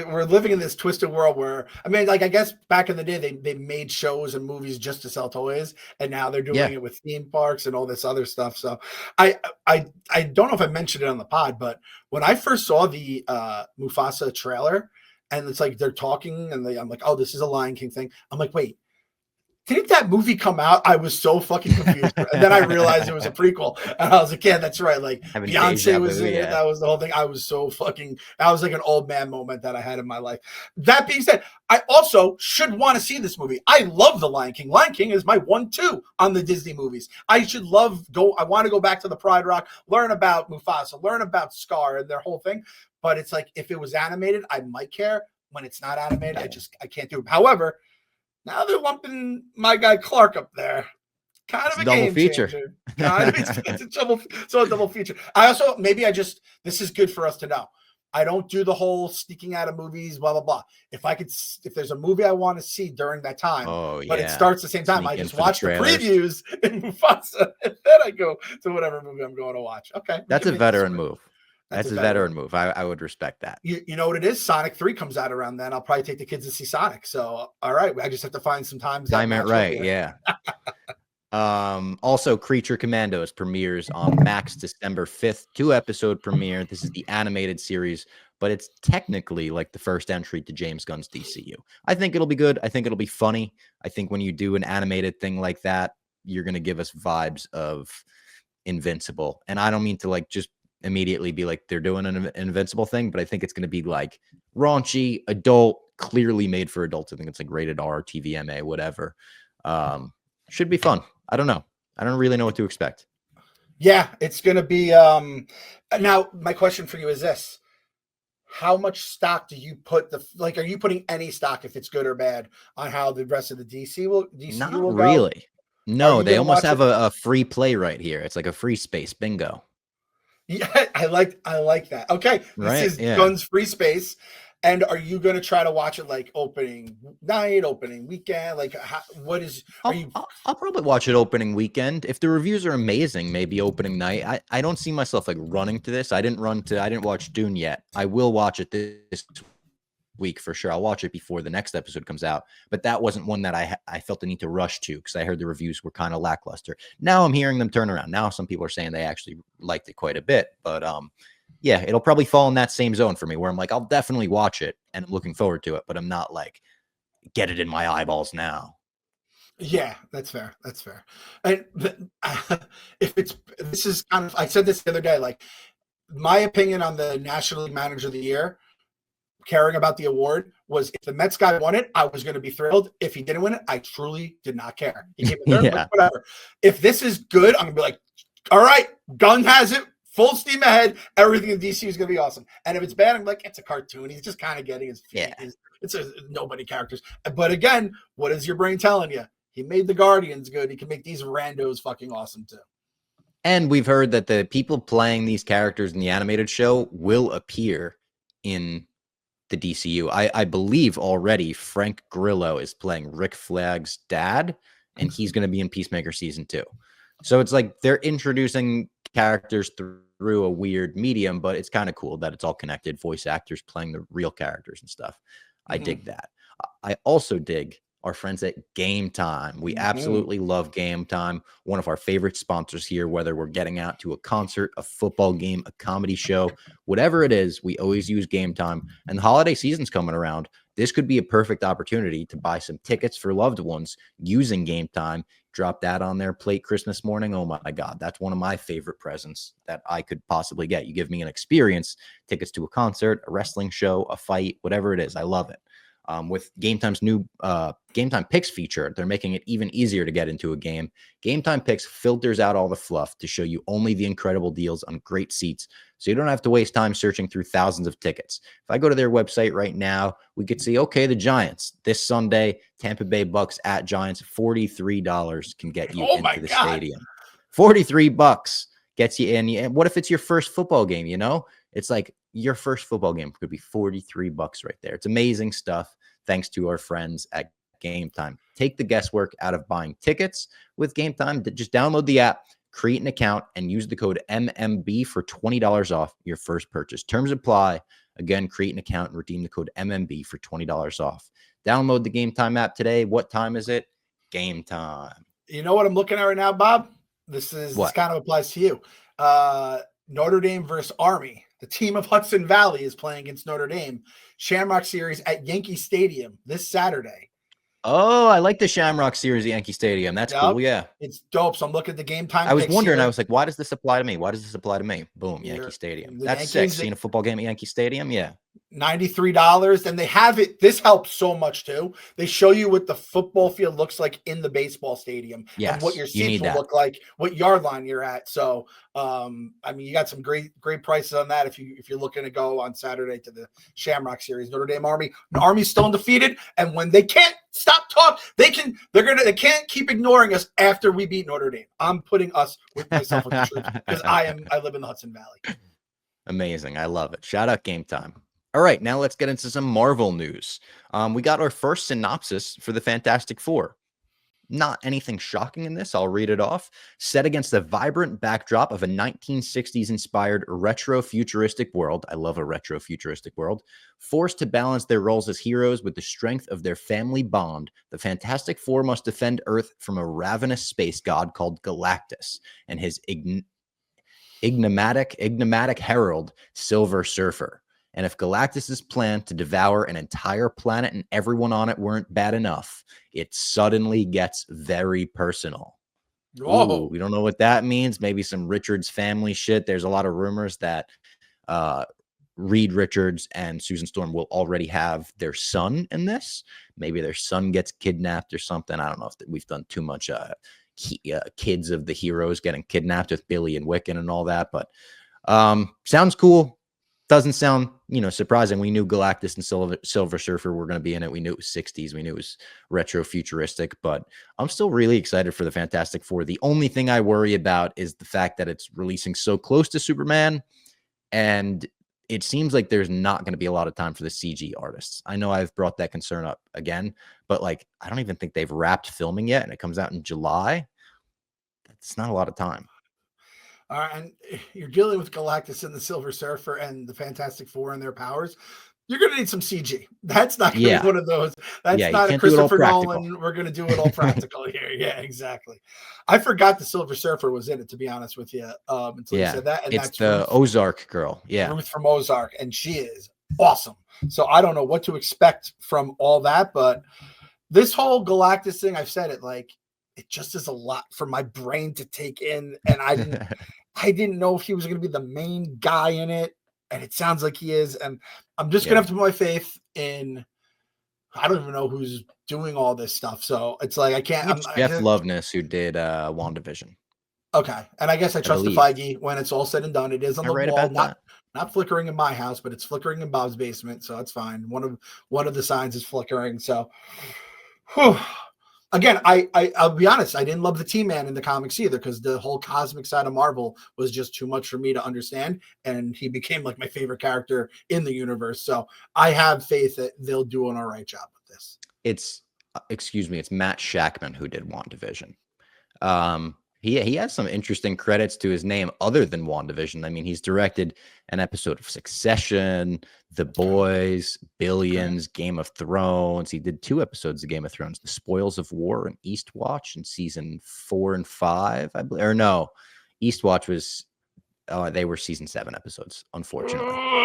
We're living in this twisted world where, I mean, like, I guess back in the day, they made shows and movies just to sell toys, and now they're doing it with theme parks and all this other stuff. So I don't know if I mentioned it on the pod, but when I first saw the Mufasa trailer, and it's like they're talking, and I'm like, oh, this is a Lion King thing. I'm like, wait, didn't that movie come out? I was so fucking confused. And then I realized it was a prequel. And I was like, yeah, that's right. Like Beyonce was in it. That was the whole thing. I was so fucking, that was like an old man moment that I had in my life. That being said, I also should want to see this movie. I love The Lion King. Lion King is my 1-2 on the Disney movies. I want to go back to the Pride Rock, learn about Mufasa, learn about Scar and their whole thing. But it's like, if it was animated, I might care. When it's not animated, I can't do it. However, now they're lumping my guy Clark up there. Kind of a double feature. It's a double feature. This is good for us to know. I don't do the whole sneaking out of movies, blah, blah, blah. If there's a movie I want to see during that time, but it starts the same time, I just watch the previews in Mufasa, and then I go to whatever movie I'm going to watch. Okay. That's a veteran move. That's a veteran move. I would respect that. You know what it is? Sonic 3 comes out around then. I'll probably take the kids to see Sonic. So, all right. I just have to find some time it right. Yeah. Also, Creature Commandos premieres on Max December 5th. 2-episode premiere. This is the animated series, but it's technically like the first entry to James Gunn's DCU. I think it'll be good. I think it'll be funny. I think when you do an animated thing like that, you're going to give us vibes of Invincible. And I don't mean to like just immediately be like they're doing an Invincible thing, but I think it's going to be like raunchy, adult, clearly made for adults. I think it's like rated R, TVMA, whatever. Should be fun. I don't know. I don't really know what to expect. Yeah, it's going to be now my question for you is this: how much stock do you put are you putting any stock, if it's good or bad, on how the rest of the DC will Not really. No, they almost have a free play right here. It's like a free space bingo. Yeah, I like that. Okay, this is Gunn's free space. And are you going to try to watch it like opening night, opening weekend? Like, I'll probably watch it opening weekend. If the reviews are amazing, maybe opening night. I don't see myself like running to this. I didn't watch Dune yet. I will watch it this week for sure. I'll watch it before the next episode comes out, but that wasn't one that I felt the need to rush to because I heard the reviews were kind of lackluster. Now I'm hearing them turn around. Now some people are saying they actually liked it quite a bit, but yeah, it'll probably fall in that same zone for me where I'm like, I'll definitely watch it and I'm looking forward to it, but I'm not like, get it in my eyeballs now. Yeah, that's fair. That's fair. And this is kind of, I said this the other day, like my opinion on the National League Manager of the Year, caring about the award, was if the Mets guy won it, I was going to be thrilled. If he didn't win it, I truly did not care. He gave it third, whatever. If this is good, I'm going to be like, all right, Gunn has it, full steam ahead. Everything in DC is going to be awesome. And if it's bad, I'm like, it's a cartoon. He's just kind of getting his feet. Yeah. It's nobody characters. But again, what is your brain telling you? He made the Guardians good. He can make these randos fucking awesome too. And we've heard that the people playing these characters in the animated show will appear in the DCU. I believe already Frank Grillo is playing Rick Flag's dad, and he's going to be in Peacemaker season 2. So it's like they're introducing characters through a weird medium, but it's kind of cool that it's all connected. Voice actors playing the real characters and stuff. I dig that. I also dig our friends at GameTime. We absolutely love GameTime. One of our favorite sponsors here, whether we're getting out to a concert, a football game, a comedy show, whatever it is, we always use GameTime. And the holiday season's coming around. This could be a perfect opportunity to buy some tickets for loved ones using GameTime. Drop that on their plate Christmas morning. Oh my God, that's one of my favorite presents that I could possibly get. You give me an experience, tickets to a concert, a wrestling show, a fight, whatever it is. I love it. With GameTime's new GameTime Picks feature, they're making it even easier to get into a game. GameTime Picks filters out all the fluff to show you only the incredible deals on great seats, so you don't have to waste time searching through thousands of tickets. If I go to their website right now, we could see, okay, the Giants this Sunday, Tampa Bay Bucks at Giants, $43 can get you into the stadium. $43 gets you in. And what if it's your first football game? You know, it's like your first football game could be $43 right there. It's amazing stuff. Thanks to our friends at GameTime. Take the guesswork out of buying tickets with GameTime. Just download the app, create an account, and use the code MMB for $20 off your first purchase. Terms apply. Again, create an account and redeem the code MMB for $20 off. Download the GameTime app today. What time is it? Game time. You know what I'm looking at right now, Bob? This kind of applies to you. Notre Dame versus Army. The team of Hudson Valley is playing against Notre Dame. Shamrock Series at Yankee Stadium this Saturday. Oh, I like the Shamrock Series at Yankee Stadium. That's cool. Yeah. It's dope. So I'm looking at the game time. I was wondering, I was like, why does this apply to me? Why does this apply to me? Boom, Yankee Stadium. That's sick. Seeing a football game at Yankee Stadium. Yeah. $93. And they have it. This helps so much too. They show you what the football field looks like in the baseball stadium and what your seats will look like, what yard line you're at. So, I mean, you got some great prices on that. If you're looking to go on Saturday to the Shamrock Series, Notre Dame Army, the Army's still undefeated. And when they can't stop talking, they can't keep ignoring us after we beat Notre Dame. I'm putting us with myself with the truth because I live in the Hudson Valley. Amazing. I love it. Shout out GameTime. All right, now let's get into some Marvel news. We got our first synopsis for the Fantastic Four. Not anything shocking in this. I'll read it off. Set against the vibrant backdrop of a 1960s-inspired retro-futuristic world. I love a retro-futuristic world. Forced to balance their roles as heroes with the strength of their family bond, the Fantastic Four must defend Earth from a ravenous space god called Galactus and his enigmatic herald, Silver Surfer. And if Galactus's plan to devour an entire planet and everyone on it weren't bad enough, it suddenly gets very personal. Ooh, we don't know what that means. Maybe some Richards family shit. There's a lot of rumors that Reed Richards and Susan Storm will already have their son in this. Maybe their son gets kidnapped or something. I don't know if we've done too much kids of the heroes getting kidnapped with Billy and Wiccan and all that, but sounds cool. Doesn't sound, surprising. We knew Galactus and Silver Surfer were going to be in it. We knew it was 60s. We knew it was retro futuristic, but I'm still really excited for the Fantastic Four. The only thing I worry about is the fact that it's releasing so close to Superman, and it seems like there's not going to be a lot of time for the CG artists. I know I've brought that concern up again, but I don't even think they've wrapped filming yet, and it comes out in July. That's not a lot of time. And you're dealing with Galactus and the Silver Surfer and the Fantastic Four and their powers. You're going to need some CG. That's not going to be one of those. That's not a Christopher Nolan. We're going to do it all practical here. Yeah, exactly. I forgot the Silver Surfer was in it, to be honest with you, until you said that. And it's the Ozark girl. Yeah. Ruth from Ozark. And she is awesome. So I don't know what to expect from all that. But this whole Galactus thing, I've said it, it just is a lot for my brain to take in. And I didn't know if he was going to be the main guy in it, and it sounds like he is. And I'm just going to have to put my faith in. I don't even know who's doing all this stuff, so it's I can't. Jeff Loveness, who did WandaVision. Okay, and I guess I trust the Feige when it's all said and done. It is on the wall, not flickering in my house, but it's flickering in Bob's basement, so that's fine. One of the signs is flickering, so. Whew. Again, I'll be honest, I didn't love the T-Man in the comics either because the whole cosmic side of Marvel was just too much for me to understand, and he became my favorite character in the universe. So I have faith that they'll do an all right job with this. excuse me, it's Matt Shackman who did WandaVision. He has some interesting credits to his name other than WandaVision. I mean, he's directed an episode of Succession, The Boys, Billions, Game of Thrones. He did 2 episodes of Game of Thrones, The Spoils of War and Eastwatch in season 4 and 5, I believe. Or no, Eastwatch was they were season 7 episodes, unfortunately.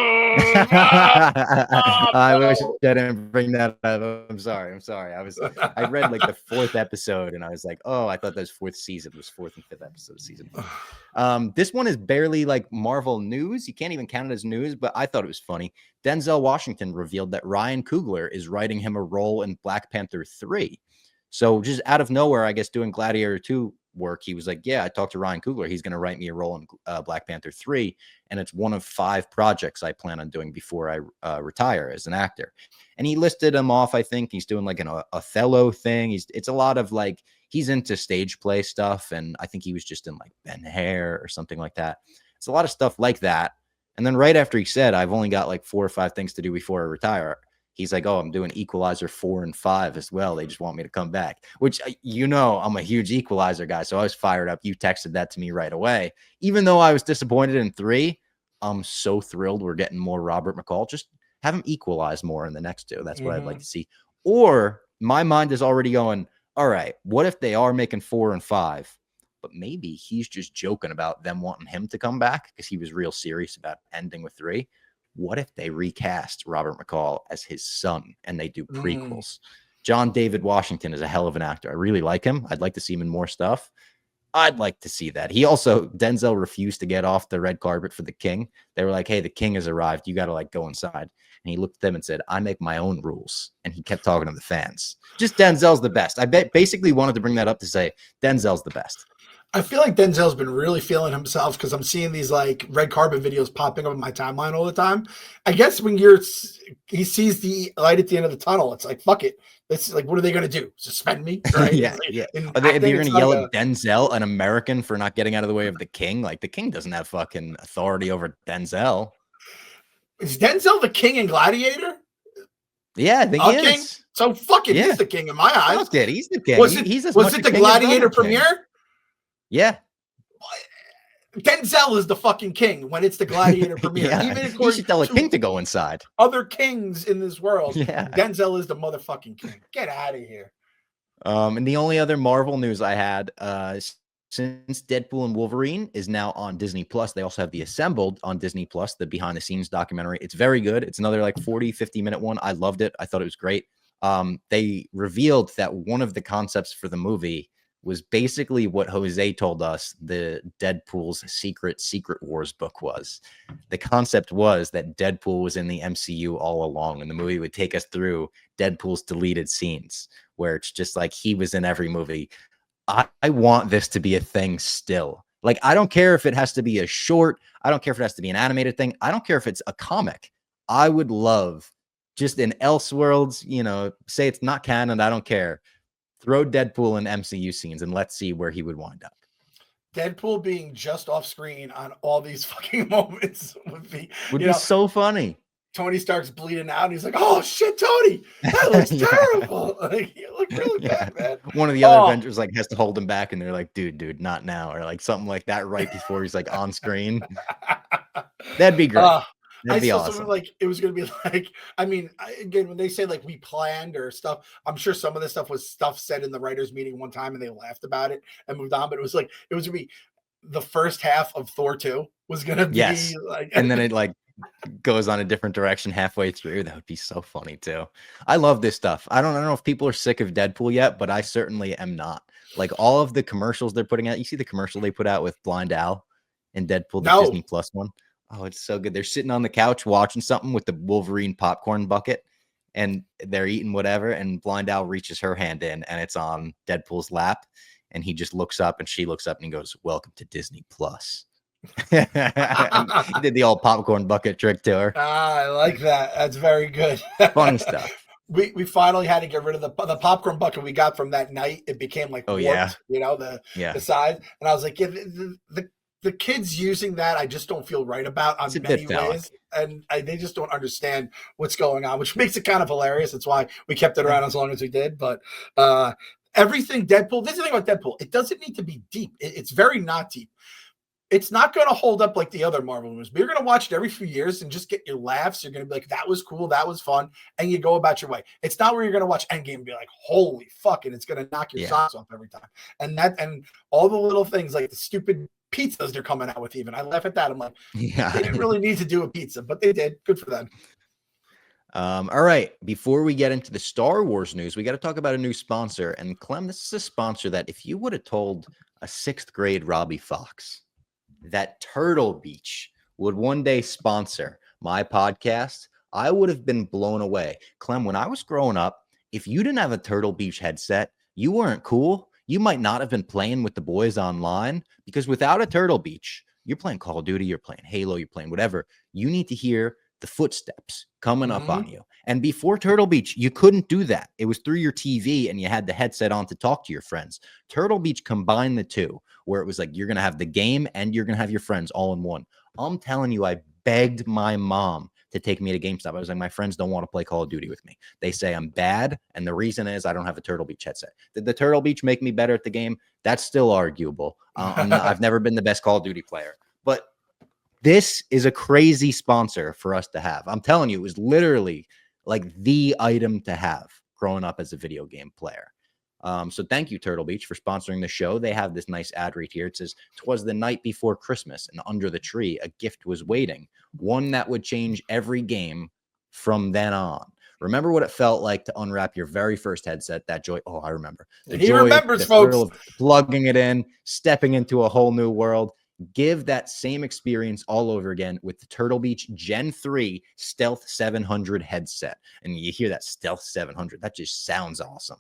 I wish I didn't bring that up. I'm sorry. I read like the 4th episode and I was like, oh, I thought that was 4th season. It was 4th and 5th episode of season 4. This one is barely like Marvel news. You can't even count it as news, but I thought it was funny. Denzel Washington revealed that Ryan Coogler is writing him a role in Black Panther 3. So just out of nowhere, I guess doing Gladiator 2 work, he was like, yeah, I talked to Ryan Coogler. He's going to write me a role in Black Panther 3. And it's one of 5 projects I plan on doing before I retire as an actor. And he listed them off. I think he's doing like an Othello thing. It's a lot of like, he's into stage play stuff. And I think he was just in like Ben-Hur or something like that. It's a lot of stuff like that. And then right after he said, I've only got like 4 or 5 things to do before I retire, he's like, oh, I'm doing Equalizer 4 and 5 as well. They just want me to come back, which, you know, I'm a huge Equalizer guy. So I was fired up. You texted that to me right away. Even though I was disappointed in 3, I'm so thrilled we're getting more Robert McCall. Just have him equalize more in the next 2. That's what I'd like to see. Or my mind is already going, all right, what if they are making 4 and 5? But maybe he's just joking about them wanting him to come back because he was real serious about ending with 3. What if they recast Robert McCall as his son and they do prequels? John David Washington is a hell of an actor. I really like him. I'd like to see him in more stuff. I'd like to see that. Denzel refused to get off the red carpet for the king. They were like, hey, the king has arrived. You got to like go inside. And he looked at them and said, I make my own rules. And he kept talking to the fans. Just Denzel's the best. I basically wanted to bring that up to say Denzel's the best. I feel like Denzel's been really feeling himself because I'm seeing these like red carpet videos popping up in my timeline all the time. I guess when he sees the light at the end of the tunnel, it's like, fuck it. It's like, what are they going to do? Suspend me? Right? Yeah. Are they going to yell at Denzel, an American, for not getting out of the way of the king? Like, the king doesn't have fucking authority over Denzel. Is Denzel the king in Gladiator? Yeah, I think he is. King? So fucking he's the king in my eyes. Fuck it, he's the king. Was it the Gladiator premiere? Yeah. Denzel is the fucking king when it's the Gladiator premiere. Yeah. Even you should tell a king to go inside. Other kings in this world, Denzel is the motherfucking king. Get out of here. And the only other Marvel news I had, since Deadpool and Wolverine is now on Disney Plus, they also have The Assembled on Disney Plus, the behind the scenes documentary. It's very good. It's another like 40-50 minute one. I loved it. I thought it was great. They revealed that one of the concepts for the movie was basically what Jose told us the Deadpool's Secret Wars book was. The concept was that Deadpool was in the MCU all along, and the movie would take us through Deadpool's deleted scenes, where it's just like he was in every movie. I want this to be a thing still. Like, I don't care if it has to be a short. I don't care if it has to be an animated thing. I don't care if it's a comic. I would love just in Elseworlds, you know, say it's not canon. I don't care. Throw Deadpool in MCU scenes and let's see where he would wind up. Deadpool being just off screen on all these fucking moments would be so funny. Tony Stark's bleeding out and he's like, oh shit, Tony, that looks terrible. Like, you look really bad, man. One of the other Avengers like has to hold him back and they're like, dude, not now, or like something like that right before he's like on screen. That'd be great. That'd be awesome. Like it was going to be like, I mean, again, when they say like we planned or stuff, I'm sure some of this stuff was stuff said in the writers' meeting one time and they laughed about it and moved on. But it was going to be the first half of Thor 2 was going to be like, and then it like goes on a different direction halfway through. That would be so funny too. I love this stuff. I don't know if people are sick of Deadpool yet, but I certainly am not. Like all of the commercials they're putting out. You see the commercial they put out with Blind Al and Deadpool, the Disney Plus one. Oh, it's so good. They're sitting on the couch watching something with the Wolverine popcorn bucket and they're eating whatever. And Blind Al reaches her hand in and it's on Deadpool's lap. And he just looks up and she looks up and he goes, welcome to Disney Plus. He did the old popcorn bucket trick to her. I like that. That's very good. Fun stuff. We finally had to get rid of the popcorn bucket we got from that night. It became like warped, you know, the size. And I was like, the the kids using that, I just don't feel right about It's a on bit many phallic. ways. And they just don't understand what's going on, which makes it kind of hilarious. That's why we kept it around as long as we did. But everything Deadpool, this is the thing about Deadpool. It doesn't need to be deep. It's very not deep. It's not going to hold up like the other Marvel movies, but you're going to watch it every few years and just get your laughs. You're going to be like, that was cool. That was fun. And you go about your way. It's not where you're going to watch Endgame and be like, holy fuck. And it's going to knock your socks off every time. And all the little things like the stupid pizzas they're coming out with, even. I laugh at that. I'm like, they didn't really need to do a pizza, but they did. Good for them. All right. Before we get into the Star Wars news, we got to talk about a new sponsor. And Clem, this is a sponsor that if you would have told a 6th grade Robbie Fox that Turtle Beach would one day sponsor my podcast, I would have been blown away. Clem, when I was growing up, if you didn't have a Turtle Beach headset, you weren't cool. You might not have been playing with the boys online, because without a Turtle Beach, you're playing Call of Duty, you're playing Halo, you're playing whatever. You need to hear the footsteps coming up on you. And before Turtle Beach, you couldn't do that. It was through your TV and you had the headset on to talk to your friends. Turtle Beach combined the two, where it was like you're going to have the game and you're going to have your friends all in one. I'm telling you, I begged my mom to take me to GameStop. I was like, my friends don't want to play Call of Duty with me. They say I'm bad, and the reason is I don't have a Turtle Beach headset. Did the Turtle Beach make me better at the game? That's still arguable. I've never been the best Call of Duty player, but this is a crazy sponsor for us to have. I'm telling you, it was literally like the item to have growing up as a video game player. So thank you, Turtle Beach, for sponsoring the show. They have this nice ad read here. It says, "'Twas the night before Christmas, and under the tree a gift was waiting, one that would change every game from then on." Remember what it felt like to unwrap your very first headset? That joy. Oh, I remember. He remembers, folks. Thrill of plugging it in, stepping into a whole new world. Give that same experience all over again with the Turtle Beach Gen 3 Stealth 700 headset. And you hear that Stealth 700, that just sounds awesome.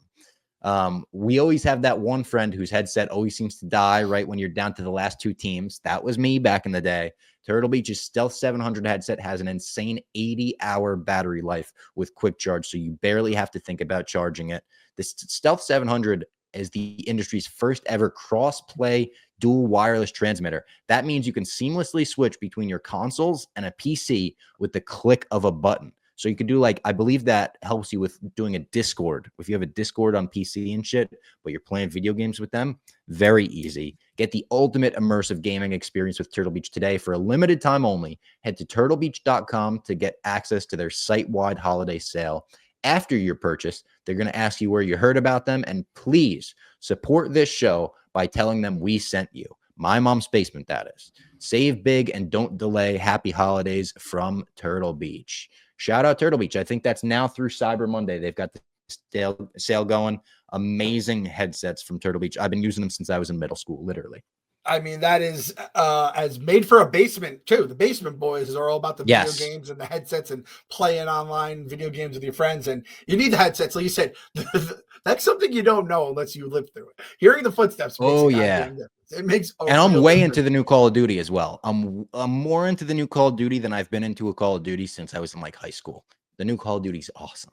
We always have that one friend whose headset always seems to die right when you're down to the last 2 teams. That was me back in the day. Turtle Beach's Stealth 700 headset has an insane 80-hour battery life with quick charge, so you barely have to think about charging it. The Stealth 700 is the industry's first ever cross-play dual wireless transmitter. That means you can seamlessly switch between your consoles and a PC with the click of a button. So you could do, like, I believe that helps you with doing a Discord. If you have a Discord on PC and shit, but you're playing video games with them, very easy. Get the ultimate immersive gaming experience with Turtle Beach today. For a limited time only, head to turtlebeach.com to get access to their site-wide holiday sale. After your purchase, they're going to ask you where you heard about them, and please support this show by telling them we sent you. My Mom's Basement, that is. Save big and don't delay. Happy holidays from Turtle Beach. Shout out Turtle Beach. I think that's now through Cyber Monday. They've got the sale going. Amazing headsets from Turtle Beach. I've been using them since I was in middle school, literally. I mean, that is as made for a basement too. The Basement Boys are all about the video games and the headsets and playing online video games with your friends. And you need the headsets. Like you said, that's something you don't know unless you live through it. Hearing the footsteps. It makes. And I'm way into the new Call of Duty as well. I'm more into the new Call of Duty than I've been into a Call of Duty since I was in like high school. The new Call of Duty is awesome.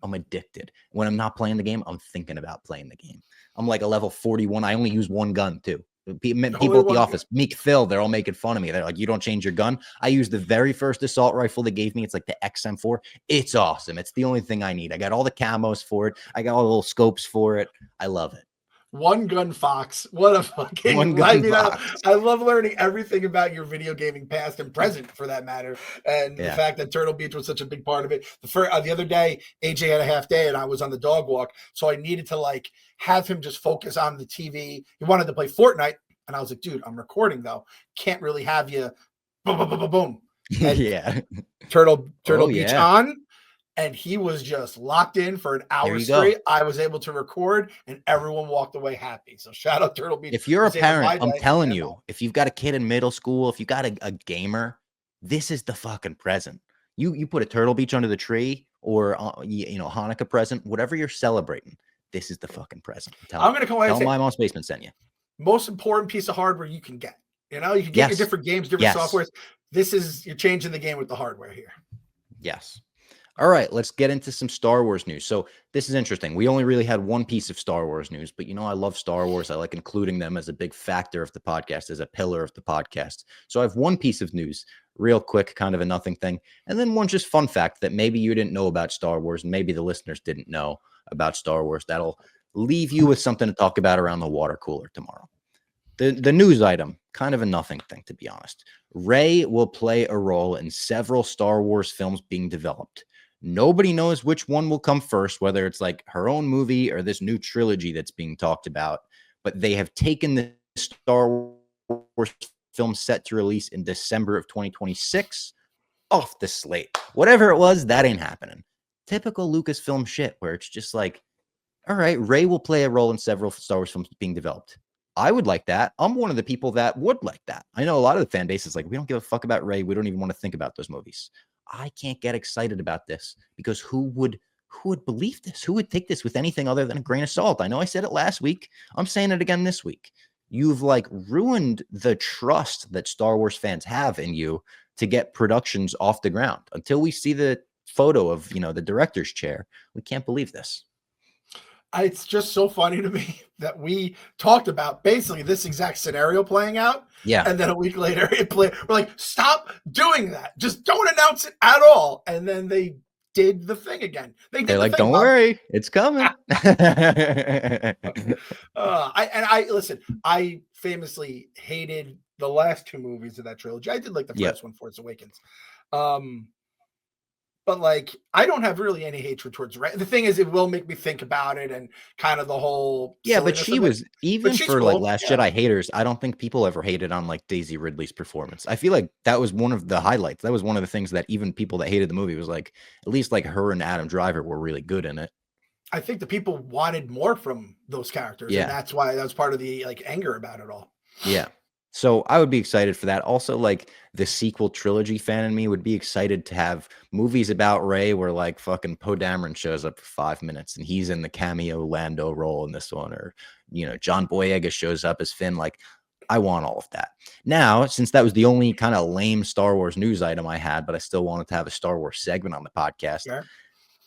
I'm addicted. When I'm not playing the game, I'm thinking about playing the game. I'm like a level 41. I only use one gun too. People at the office, Meek Phil, they're all making fun of me. They're like, you don't change your gun. I use the very first assault rifle they gave me. It's like the XM4. It's awesome. It's the only thing I need. I got all the camos for it. I got all the little scopes for it. I love it. One Gun Fox. What a fucking Fox. I love learning everything about your video gaming past and present, for that matter. And the fact that Turtle Beach was such a big part of it. The other day, AJ had a half day and I was on the dog walk. So I needed to like have him just focus on the TV. He wanted to play Fortnite. And I was like, dude, I'm recording though. Can't really have you boom, boom, boom, boom, boom. Yeah. Turtle Beach on. And he was just locked in for an hour straight. I was able to record and everyone walked away happy. So shout out Turtle Beach. If you're a parent, I'm telling you, if you've got a kid in middle school, if you got a gamer, this is the fucking present. You put a Turtle Beach under the tree or, Hanukkah present, whatever you're celebrating. This is the fucking present. I'm going to come tell My Mom's Basement sent you. Most important piece of hardware you can get. You can get your different games, different softwares. You're changing the game with the hardware here. Yes. All right, let's get into some Star Wars news. So this is interesting. We only really had one piece of Star Wars news, but I love Star Wars. I like including them as a big factor of the podcast, as a pillar of the podcast. So I have one piece of news, real quick, kind of a nothing thing, and then one just fun fact that maybe you didn't know about Star Wars, and maybe the listeners didn't know about Star Wars. That'll leave you with something to talk about around the water cooler tomorrow. The news item, kind of a nothing thing, to be honest. Rey will play a role in several Star Wars films being developed. Nobody knows which one will come first, whether it's like her own movie or this new trilogy that's being talked about. But they have taken the Star Wars film set to release in December of 2026 off the slate. Whatever it was, that ain't happening. Typical Lucasfilm shit, where it's just like, all right, Rey will play a role in several Star Wars films being developed. I would like that. I'm one of the people that would like that. I know a lot of the fan base is like, we don't give a fuck about Rey. We don't even want to think about those movies. I can't get excited about this because who would believe this? Who would take this with anything other than a grain of salt? I know I said it last week. I'm saying it again this week. You've like ruined the trust that Star Wars fans have in you to get productions off the ground. Until we see the photo of, the director's chair, we can't believe this. It's just so funny to me that we talked about basically this exact scenario playing out. Yeah. And then a week later we're like, stop doing that. Just don't announce it at all. And then they did the thing again. They're like, don't worry, it's coming. Listen, I famously hated the last two movies of that trilogy. I did like the first one, Force Awakens. But like, I don't have really any hatred towards Rey. The thing is, it will make me think about it and kind of the whole. Yeah, but she was even for cool. Like Last Jedi haters. I don't think people ever hated on like Daisy Ridley's performance. I feel like that was one of the highlights. That was one of the things that even people that hated the movie was like, at least like her and Adam Driver were really good in it. I think the people wanted more from those characters, and that's why that was part of the like anger about it all. Yeah. So I would be excited for that. Also, like the sequel trilogy fan in me would be excited to have movies about Rey where like fucking Poe Dameron shows up for 5 minutes and he's in the cameo Lando role in this one, or John Boyega shows up as Finn. Like, I want all of that. Now, since that was the only kind of lame Star Wars news item I had, but I still wanted to have a Star Wars segment on the podcast,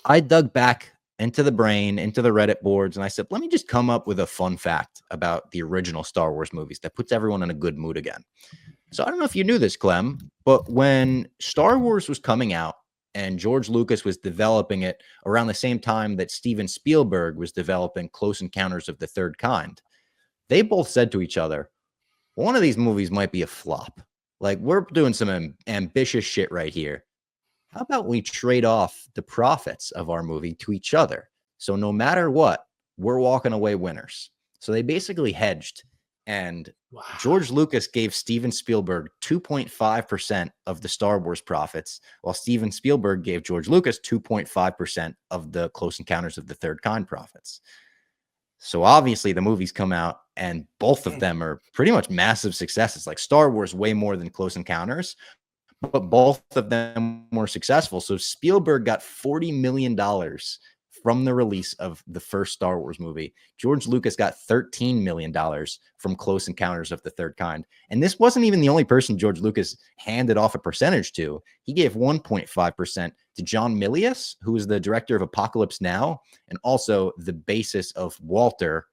I dug back into the brain, into the Reddit boards, and I said, let me just come up with a fun fact about the original Star Wars movies that puts everyone in a good mood again. So I don't know if you knew this, Clem, but when Star Wars was coming out and George Lucas was developing it around the same time that Steven Spielberg was developing Close Encounters of the Third Kind, they both said to each other, one of these movies might be a flop. Like, we're doing some ambitious shit right here. How about we trade off the profits of our movie to each other? So no matter what, we're walking away winners. So they basically hedged. And George Lucas gave Steven Spielberg 2.5% of the Star Wars profits, while Steven Spielberg gave George Lucas 2.5% of the Close Encounters of the Third Kind profits. So obviously the movies come out and both of them are pretty much massive successes. Like Star Wars way more than Close Encounters, but both of them were successful. So Spielberg got $40 million from the release of the first Star Wars movie. George Lucas got $13 million from Close Encounters of the Third Kind. And this wasn't even the only person George Lucas handed off a percentage to. He gave 1.5% to John Milius, who is the director of Apocalypse Now, and also the basis of Walter,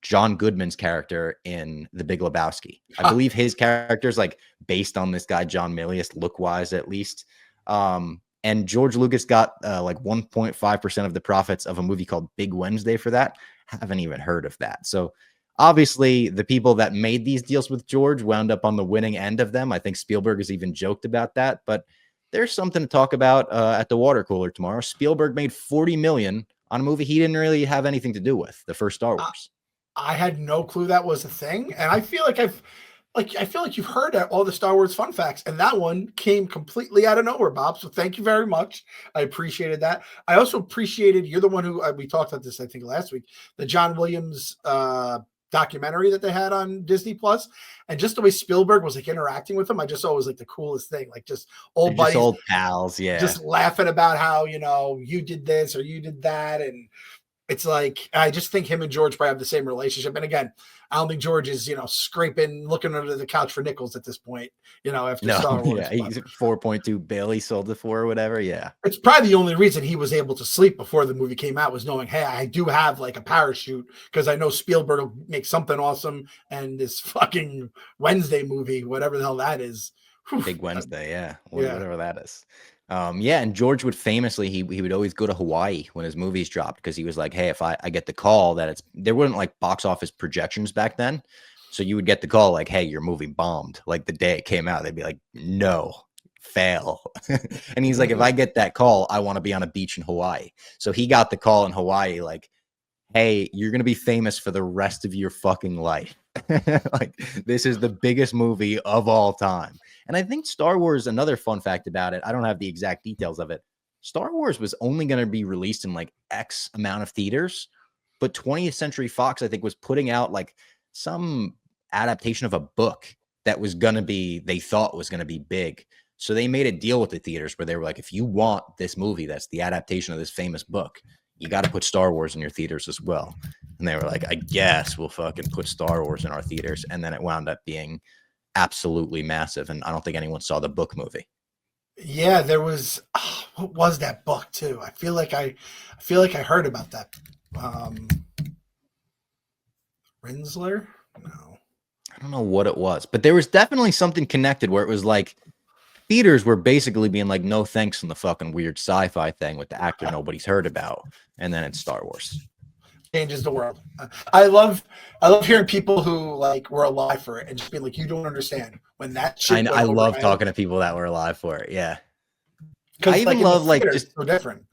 John Goodman's character in The Big Lebowski. I believe his character is like based on this guy, John Milius, look-wise at least. And George Lucas got like 1.5% of the profits of a movie called Big Wednesday for that. Haven't even heard of that. So obviously the people that made these deals with George wound up on the winning end of them. I think Spielberg has even joked about that, but there's something to talk about at the water cooler tomorrow. Spielberg made $40 million on a movie he didn't really have anything to do with, the first Star Wars. I had no clue that was a thing. And I feel like I feel like you've heard all the Star Wars fun facts, and that one came completely out of nowhere, Bob. So thank you very much. I appreciated that. I also appreciated, you're the one who, we talked about this, I think last week, the John Williams documentary that they had on Disney Plus, and just the way Spielberg was like interacting with them, I just thought it was like the coolest thing. Like just old buddies, old pals, yeah, just laughing about how you did this or you did that, and It's like, I just think him and George probably have the same relationship. And again, I don't think George is, scraping, looking under the couch for nickels at this point, after No, Star Wars. yeah, he's 4.2 Bailey sold it for or whatever. Yeah. It's probably the only reason he was able to sleep before the movie came out was knowing, hey, I do have like a parachute because I know Spielberg will make something awesome. And this fucking Wednesday movie, whatever the hell that is. Big Wednesday, yeah. Yeah. Whatever that is. Yeah, and George would famously, he would always go to Hawaii when his movies dropped because he was like, hey, if I get the call that there weren't like box office projections back then. So you would get the call like, hey, your movie bombed. Like the day it came out, they'd be like, no, fail. And he's like, if I get that call, I want to be on a beach in Hawaii. So he got the call in Hawaii like, hey, you're going to be famous for the rest of your fucking life. Like, this is the biggest movie of all time. And I think Star Wars, another fun fact about it, I don't have the exact details of it. Star Wars was only going to be released in like X amount of theaters, but 20th Century Fox, I think, was putting out like some adaptation of a book that was going to be, they thought was going to be big. So they made a deal with the theaters where they were like, if you want this movie that's the adaptation of this famous book, you got to put Star Wars in your theaters as well. And they were like, I guess we'll fucking put Star Wars in our theaters. And then it wound up being absolutely massive. And I don't think anyone saw the book movie. Yeah, there was, what was that book too? I feel like I heard about that. Rinsler? No. I don't know what it was, but there was definitely something connected where it was like theaters were basically being like, no thanks on the fucking weird sci-fi thing with the actor nobody's heard about. And then it's Star Wars. Changes the world. I love hearing people who like were alive for it and just being like, you don't understand when that shit. I love talking to people that were alive for it. Yeah. I even love like just so different.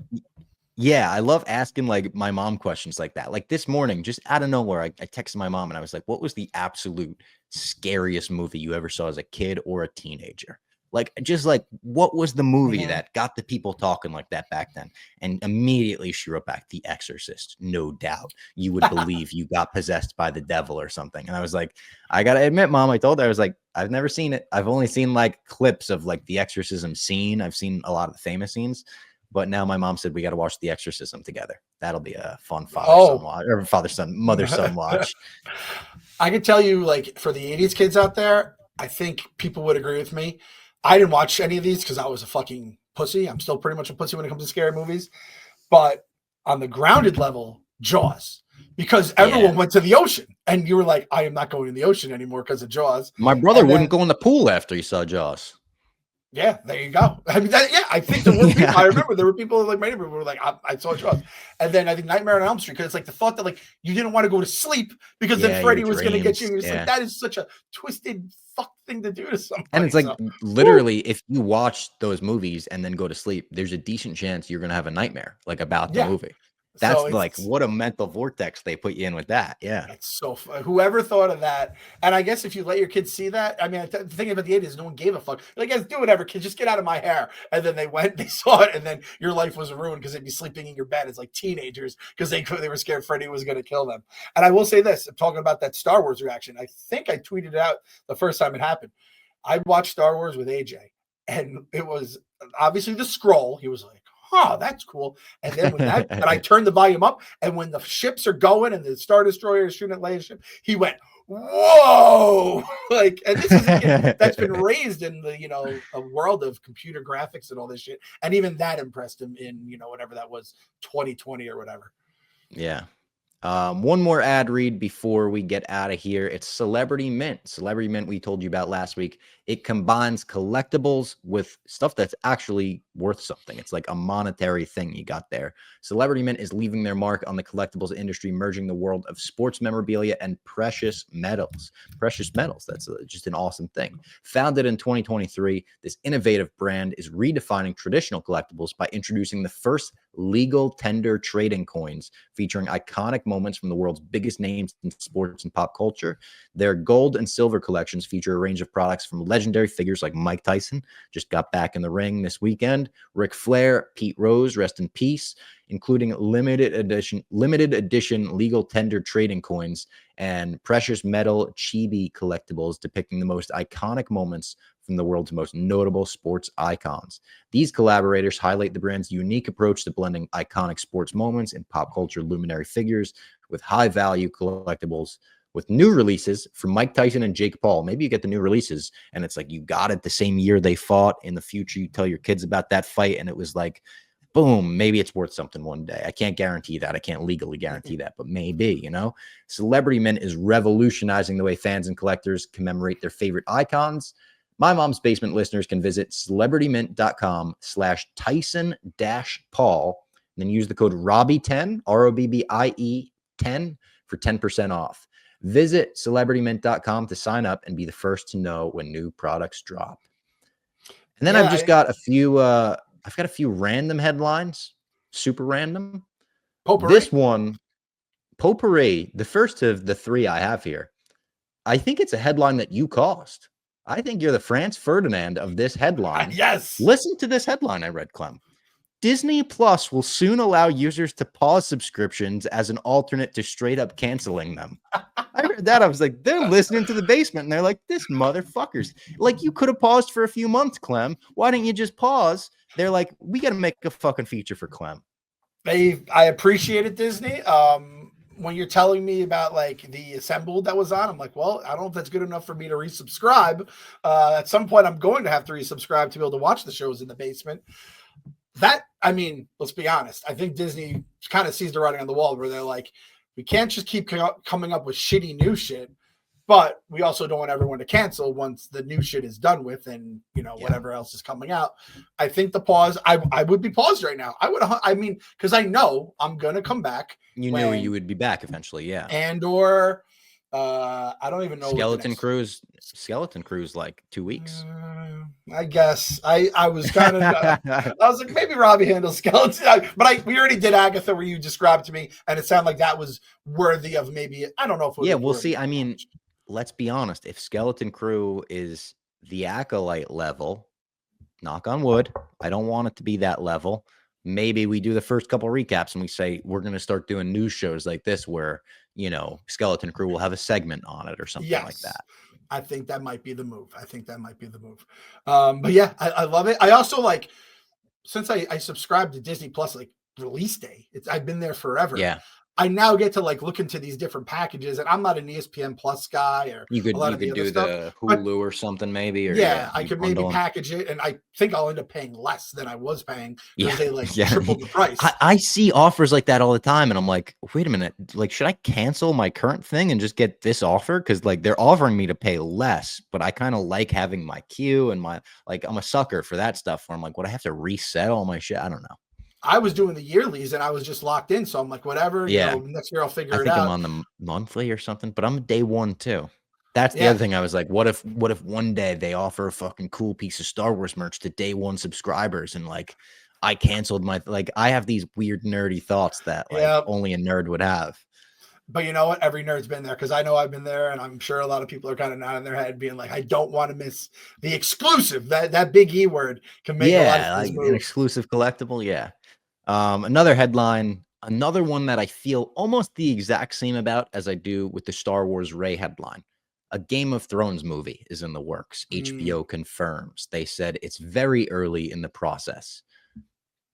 Yeah, I love asking like my mom questions like that. Like this morning, just out of nowhere, I texted my mom and I was like, what was the absolute scariest movie you ever saw as a kid or a teenager? Like, just like, what was the movie that got the people talking like that back then? And immediately she wrote back, The Exorcist. No doubt. You would believe you got possessed by the devil or something. And I was like, I got to admit, Mom, I told her, I was like, I've never seen it. I've only seen like clips of like the exorcism scene. I've seen a lot of the famous scenes. But now my mom said we got to watch The Exorcism together. That'll be a fun father-son watch, or father-son, mother-son watch. I could tell you, like, for the 80s kids out there, I think people would agree with me. I didn't watch any of these because I was a fucking pussy. I'm still pretty much a pussy when it comes to scary movies. But on the grounded level, Jaws. Because everyone went to the ocean. And you were like, I am not going in the ocean anymore because of Jaws. My brother wouldn't go in the pool after he saw Jaws. Yeah, there you go. I mean, I think there were people, I remember there were people like my neighbor who were like, I saw Jaws. And then I think Nightmare on Elm Street, because it's like the thought that like you didn't want to go to sleep because then Freddy was going to get you. It's like, that is such a twisted fuck thing to do to somebody. And it's like literally, if you watch those movies and then go to sleep, there's a decent chance you're going to have a nightmare like about the movie. That's like, what a mental vortex they put you in with that. Yeah. It's so fun. Whoever thought of that. And I guess if you let your kids see that, I mean, the thing about the 80s, no one gave a fuck. Like, guys, do whatever, kids, just get out of my hair. And then they went, they saw it, and then your life was ruined because they'd be sleeping in your bed as like teenagers because they were scared Freddy was going to kill them. And I will say this, I'm talking about that Star Wars reaction. I think I tweeted it out the first time it happened. I watched Star Wars with AJ, and it was obviously the scroll. He was like, oh, that's cool. And then when that, and I turned the volume up, and when the ships are going and the Star Destroyer is shooting at Leia's ship, he went, whoa! Like, and this is a kid that's been raised in the, a world of computer graphics and all this shit. And even that impressed him in, whatever that was, 2020 or whatever. Yeah. One more ad read before we get out of here. It's Celebrity Mint. Celebrity Mint, we told you about last week. It combines collectibles with stuff that's actually worth something. It's like a monetary thing you got there. Celebrity Mint is leaving their mark on the collectibles industry, merging the world of sports memorabilia and precious metals. Precious metals, that's just an awesome thing. Founded in 2023, this innovative brand is redefining traditional collectibles by introducing the first legal tender trading coins featuring iconic moments from the world's biggest names in sports and pop culture. Their gold and silver collections feature a range of products from legendary figures like Mike Tyson, just got back in the ring this weekend, Ric Flair, Pete Rose, rest in peace, including limited edition legal tender trading coins and precious metal chibi collectibles depicting the most iconic moments from the world's most notable sports icons. These collaborators highlight the brand's unique approach to blending iconic sports moments and pop culture luminary figures with high-value collectibles. With new releases from Mike Tyson and Jake Paul, maybe you get the new releases and it's like you got it the same year they fought. In the future, you tell your kids about that fight and it was like, boom, maybe it's worth something one day. I can't guarantee that. I can't legally guarantee that, but maybe, you know. Celebrity Mint is revolutionizing the way fans and collectors commemorate their favorite icons. My Mom's Basement listeners can visit celebritymint.com/Tyson-Paul and then use the code Robbie10, ROBBIE 10 for 10% off. Visit celebritymint.com to sign up and be the first to know when new products drop. And then I've got a few random headlines, super random. Potpourri? This one, Potpourri, the first of the three I have here. I think it's a headline that you caused. I think you're the Franz Ferdinand of this headline. Yes. Listen to this headline I read, Clem. Disney Plus will soon allow users to pause subscriptions as an alternate to straight up canceling them. I heard that. I was like, they're listening to the basement. And they're like, this motherfuckers. Like, you could have paused for a few months, Clem. Why didn't you just pause? They're like, we got to make a fucking feature for Clem. I appreciate it, Disney. When you're telling me about like the assembled that was on, I'm like, well, I don't know if that's good enough for me to resubscribe. At some point, I'm going to have to resubscribe to be able to watch the shows in the basement. That, I mean, let's be honest. I think Disney kind of sees the writing on the wall where they're like, we can't just keep coming up with shitty new shit, but we also don't want everyone to cancel once the new shit is done with and, you know, whatever else is coming out. I think the pause, I would be paused right now. Because I know I'm going to come back. You knew you would be back eventually, yeah. And or I don't even know. Skeleton Crew's like 2 weeks. I guess I was kind of I was like, maybe Robbie handles Skeleton, but we already did Agatha where you described to me, and it sounded like that was worthy of maybe, I don't know if it was we'll see. I mean, let's be honest. If Skeleton Crew is the Acolyte level, knock on wood, I don't want it to be that level. Maybe we do the first couple recaps and we say we're going to start doing news shows like this where, you know, Skeleton Crew will have a segment on it or something like that. I think that might be the move. But yeah, I love it. I also like, since I subscribed to Disney Plus, like release day, I've been there forever. Yeah. I now get to like look into these different packages, and I'm not an ESPN Plus guy or you could do the Hulu or something maybe. Or I could maybe package it, and I think I'll end up paying less than I was paying because they tripled the price. I see offers like that all the time, and I'm like, wait a minute, like should I cancel my current thing and just get this offer? Because like they're offering me to pay less, but I kind of like having my queue and my I'm a sucker for that stuff. Where I'm like, would I have to reset all my shit? I don't know. I was doing the yearlies and I was just locked in. So I'm like, whatever, next year I'll figure it out. I think I'm on the monthly or something, but I'm day one too. That's the other thing. I was like, what if one day they offer a fucking cool piece of Star Wars merch to day one subscribers and like I canceled I have these weird nerdy thoughts that only a nerd would have. But you know what? Every nerd's been there because I know I've been there, and I'm sure a lot of people are kind of nodding their head, being like, "I don't want to miss the exclusive." That big E word can make a lot of things move. An exclusive collectible. Yeah. Another headline, another one that I feel almost the exact same about as I do with the Star Wars Rey headline. A Game of Thrones movie is in the works. HBO confirms. They said it's very early in the process.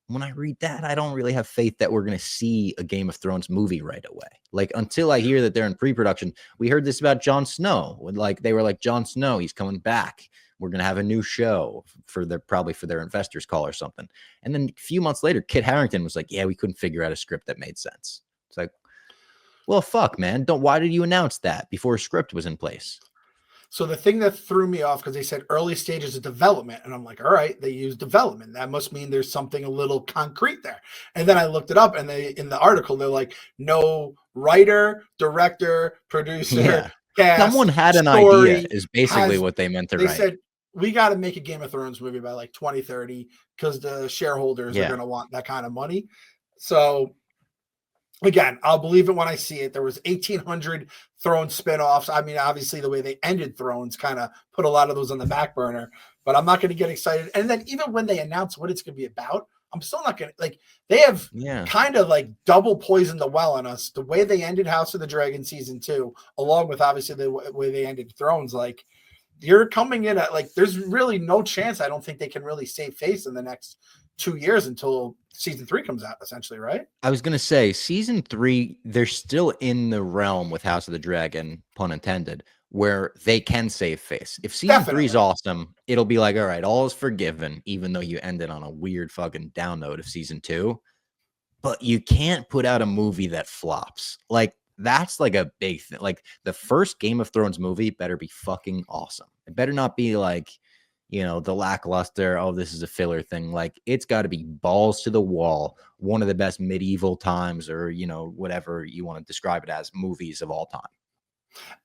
When I read that, I don't really have faith that we're going to see a Game of Thrones movie right away. Like, until I hear that they're in pre-production. We heard this about Jon Snow. They were like, Jon Snow, he's coming back. We're going to have a new show probably for their investors call or something. And then a few months later, Kit Harington was like, yeah, we couldn't figure out a script that made sense. It's like, well, fuck, man. Why did you announce that before a script was in place? So the thing that threw me off, because they said early stages of development, and I'm like, all right, they use development. That must mean there's something a little concrete there. And then I looked it up, and in the article, they're like, no writer, director, producer, cast, someone had an idea is basically what they meant to write. They said, we got to make a Game of Thrones movie by like 2030 because the shareholders are going to want that kind of money. So again, I'll believe it when I see it. There was 1,800 Thrones spinoffs. I mean, obviously the way they ended Thrones kind of put a lot of those on the back burner, but I'm not going to get excited. And then even when they announce what it's going to be about, I'm still not going to they have kind of like double poisoned the well on us. The way they ended House of the Dragon season 2, along with obviously the way they ended Thrones, you're coming in at like, there's really no chance. I don't think they can really save face in the next 2 years until season 3 comes out, essentially, right? I was gonna say season 3, they're still in the realm with House of the Dragon, pun intended, where they can save face. If season 3 is Definitely. awesome, it'll be like, all right, all is forgiven, even though you ended on a weird fucking down note of season 2. But you can't put out a movie that flops. Like, that's like a big thing. Like, the first Game of Thrones movie better be fucking awesome. It better not be like, the lackluster, oh, this is a filler thing. Like, it's got to be balls to the wall, one of the best medieval times, or, whatever you want to describe it as, movies of all time.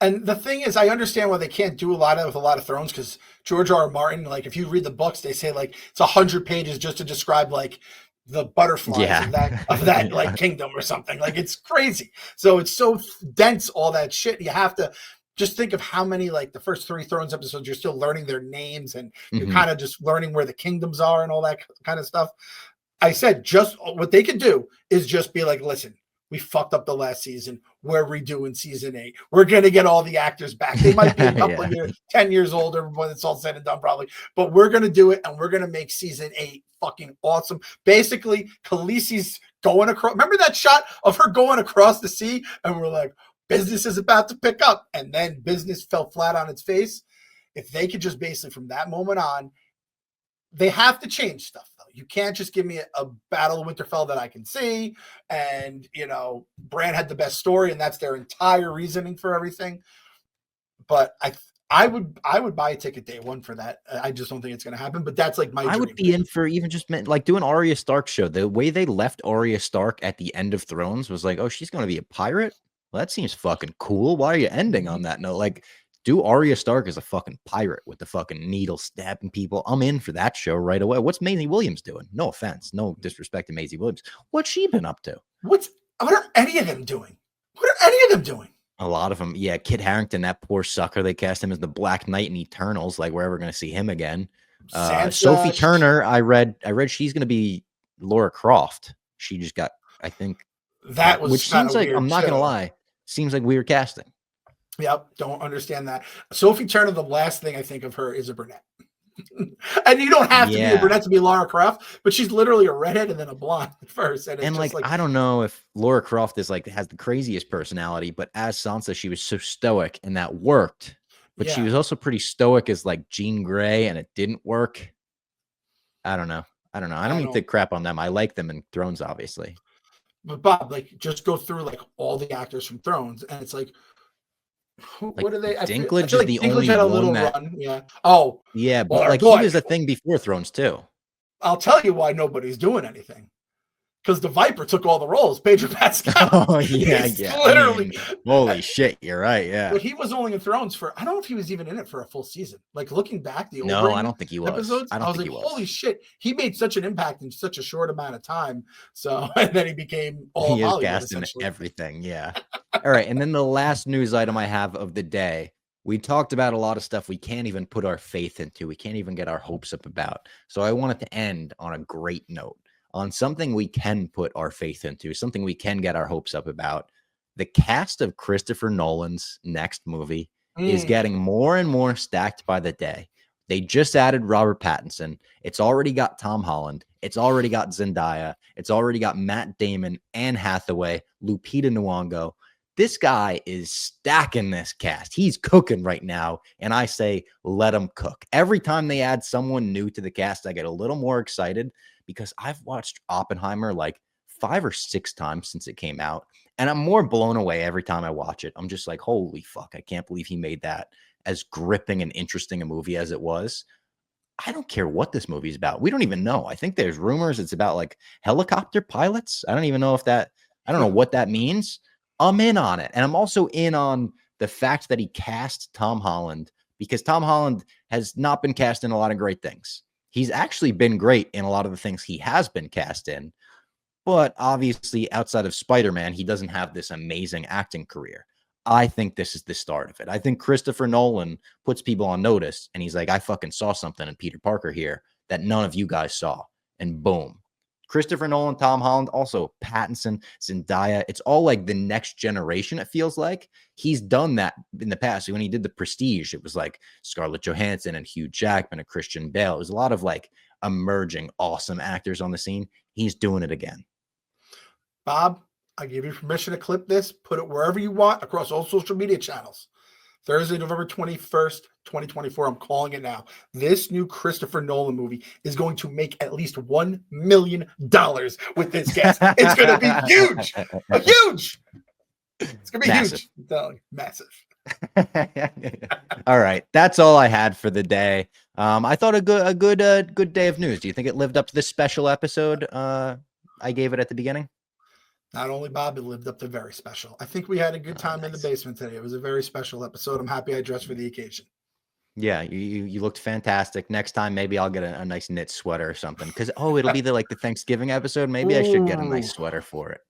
And the thing is, I understand why they can't do a lot of with a lot of Thrones, because George R. R. Martin, like if you read the books, they say like it's 100 pages just to describe like the butterflies Yeah. of that Yeah. like kingdom or something. Like it's crazy. So it's so dense, all that shit. You have to just think of how many like the first 3 Thrones episodes you're still learning their names, and you're Mhm. kind of just learning where the kingdoms are and all that kind of stuff. I said just what they could do is just be like, listen, we fucked up the last season. We're redoing season 8. We're gonna get all the actors back. They might be a couple Yeah. of years, 10 years older when it's all said and done, probably. But we're gonna do it, and we're gonna make season 8 fucking awesome. Basically, Khaleesi's going across. Remember that shot of her going across the sea, and we're like, business is about to pick up, and then business fell flat on its face. If they could just basically from that moment on, they have to change stuff though. You can't just give me a Battle of Winterfell that I can see, and Bran had the best story, and that's their entire reasoning for everything. But I would buy a ticket day one for that. I just don't think it's going to happen. But that's like my I would dream. be in for even just like do an Arya Stark show. The way they left Arya Stark at the end of Thrones was like, oh, she's going to be a pirate. Well, that seems fucking cool. Why are you ending on that note? Like, do Arya Stark as a fucking pirate with the fucking needle stabbing people. I'm in for that show right away. What's Maisie Williams doing? No offense, no disrespect to Maisie Williams. What's she been up to? What are any of them doing? What are any of them doing? A lot of them, yeah. Kit Harington, that poor sucker. They cast him as the Black Knight in Eternals. Like, we're ever going to see him again? Sophie Sansa. Turner, I read she's going to be Laura Croft. She just got, I think, That was which kind seems of like, weird. I'm not going to too. lie, seems like weird casting. Yep, don't understand that. Sophie Turner, the last thing I think of her is a brunette. And you don't have to be a brunette to be Lara Croft, but she's literally a redhead and then a blonde at first. And, it's like, I don't know if Laura Croft is like has the craziest personality, but as Sansa, she was so stoic and that worked. But she was also pretty stoic as like Jean Grey, and it didn't work. I don't know. I don't mean to crap on them. I like them in Thrones, obviously. But Bob, like, just go through like all the actors from Thrones, and it's like, Like, what are they? I feel Dinklage like is the Dinklage only had a one little that, run. Yeah. Oh, yeah, but well, like he was a thing before Thrones too. I'll tell you why nobody's doing anything. Because the Viper took all the roles. Pedro Pascal. Oh yeah, yeah. Literally. I mean, holy shit, you're right. Yeah. But he was only in Thrones for, I don't know if he was even in it for a full season. Like looking back, the No, I don't think he was. episodes, I I don't was think like, he was. holy shit, he made such an impact in such a short amount of time. So, and then he became all He of is Hollywood, cast in essentially. everything. Yeah. All right, and then the last news item I have of the day. We talked about a lot of stuff we can't even put our faith into. We can't even get our hopes up about. So I wanted to end on a great note, on something we can put our faith into, something we can get our hopes up about. The cast of Christopher Nolan's next movie is getting more and more stacked by the day. They just added Robert Pattinson. It's already got Tom Holland. It's already got Zendaya. It's already got Matt Damon, Anne Hathaway, Lupita Nyong'o. This guy is stacking this cast. He's cooking right now. And I say, let him cook. Every time they add someone new to the cast, I get a little more excited because I've watched Oppenheimer like 5 or 6 times since it came out. And I'm more blown away every time I watch it. I'm just like, holy fuck, I can't believe he made that as gripping and interesting a movie as it was. I don't care what this movie is about. We don't even know. I think there's rumors it's about like helicopter pilots. I don't even know if that, I don't know what that means. I'm in on it. And I'm also in on the fact that he cast Tom Holland, because Tom Holland has not been cast in a lot of great things. He's actually been great in a lot of the things he has been cast in. But obviously, outside of Spider-Man, he doesn't have this amazing acting career. I think this is the start of it. I think Christopher Nolan puts people on notice, and he's like, I fucking saw something in Peter Parker here that none of you guys saw. And boom, Christopher Nolan, Tom Holland, also Pattinson, Zendaya. It's all like the next generation, it feels like. He's done that in the past. When he did The Prestige, it was like Scarlett Johansson and Hugh Jackman and Christian Bale. It was a lot of like emerging awesome actors on the scene. He's doing it again. Bob, I give you permission to clip this, put it wherever you want across all social media channels. Thursday, November 21st, 2024. I'm calling it now. This new Christopher Nolan movie is going to make at least $1 million with this cast. It's going to be huge. Huge. It's going to be Massive. huge. I'm telling you, massive. All right. That's all I had for the day. I thought a good day of news. Do you think it lived up to this special episode I gave it at the beginning? Not only, Bob, it lived up to very special. I think we had a good time in the basement today. It was a very special episode. I'm happy I dressed for the occasion. Yeah, you looked fantastic. Next time, maybe I'll get a nice knit sweater or something. Because it'll be the Thanksgiving episode. Maybe I should get a nice sweater for it.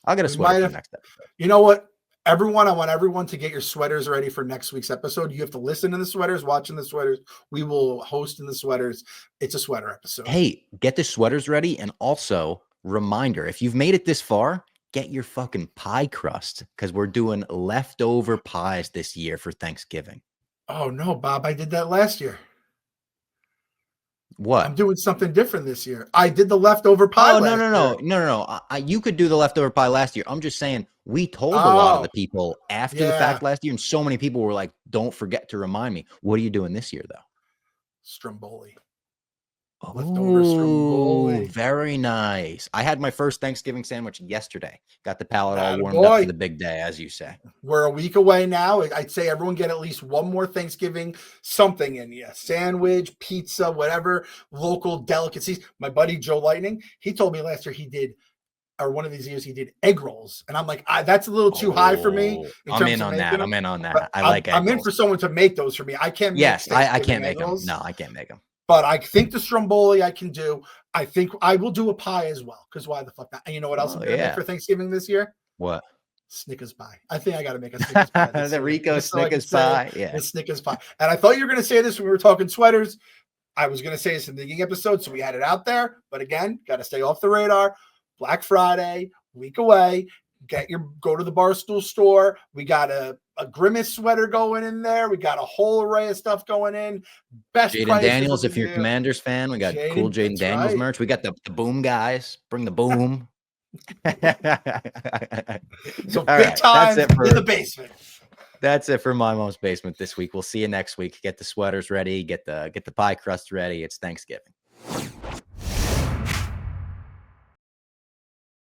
I'll get a sweater for next episode. You know what? I want everyone to get your sweaters ready for next week's episode. You have to listen to the sweaters, watch in the sweaters. We will host in the sweaters. It's a sweater episode. Hey, get the sweaters ready. And also, reminder, if you've made it this far, get your fucking pie crust, because we're doing leftover pies this year for Thanksgiving. Oh, no, Bob. I did that last year. What? I'm doing something different this year. I did the leftover pie. Oh, no. You could do the leftover pie last year. I'm just saying, we told a lot of the people after the fact last year, and so many people were like, don't forget to remind me. What are you doing this year, though? Stromboli. Oh, very nice. I had my first Thanksgiving sandwich yesterday. Got the palate all warmed up for the big day, as you say. We're a week away now. I'd say everyone get at least one more Thanksgiving something in you. Sandwich, pizza, whatever, local delicacies. My buddy Joe Lightning, he told me last year he did, or one of these years he did egg rolls. And I'm like, that's a little too high for me. I'm in on that. I'm in on that. I like egg rolls. I'm in for someone to make those for me. I can't make I can't make them. No, I can't make them. But I think the Stromboli I can do. I think I will do a pie as well. Because why the fuck not? And you know what else I'm going to make for Thanksgiving this year? What? Snickers pie. I think I got to make a Snickers pie. The Rico Snickers pie. Yeah. The Snickers pie. And I thought you were going to say this when we were talking sweaters. I was going to say this in the beginning episode, so we had it out there. But again, got to stay off the radar. Black Friday, week away. Go to the Barstool store. We got a Grimace sweater going in there. We got a whole array of stuff going in. Best Jaden Daniels, if you're a Commanders fan, we got cool Jaden Daniels merch. We got the boom guys. Bring the boom. So big time in the basement. That's it for My Mom's Basement this week. We'll see you next week. Get the sweaters ready. Get the pie crust ready. It's Thanksgiving.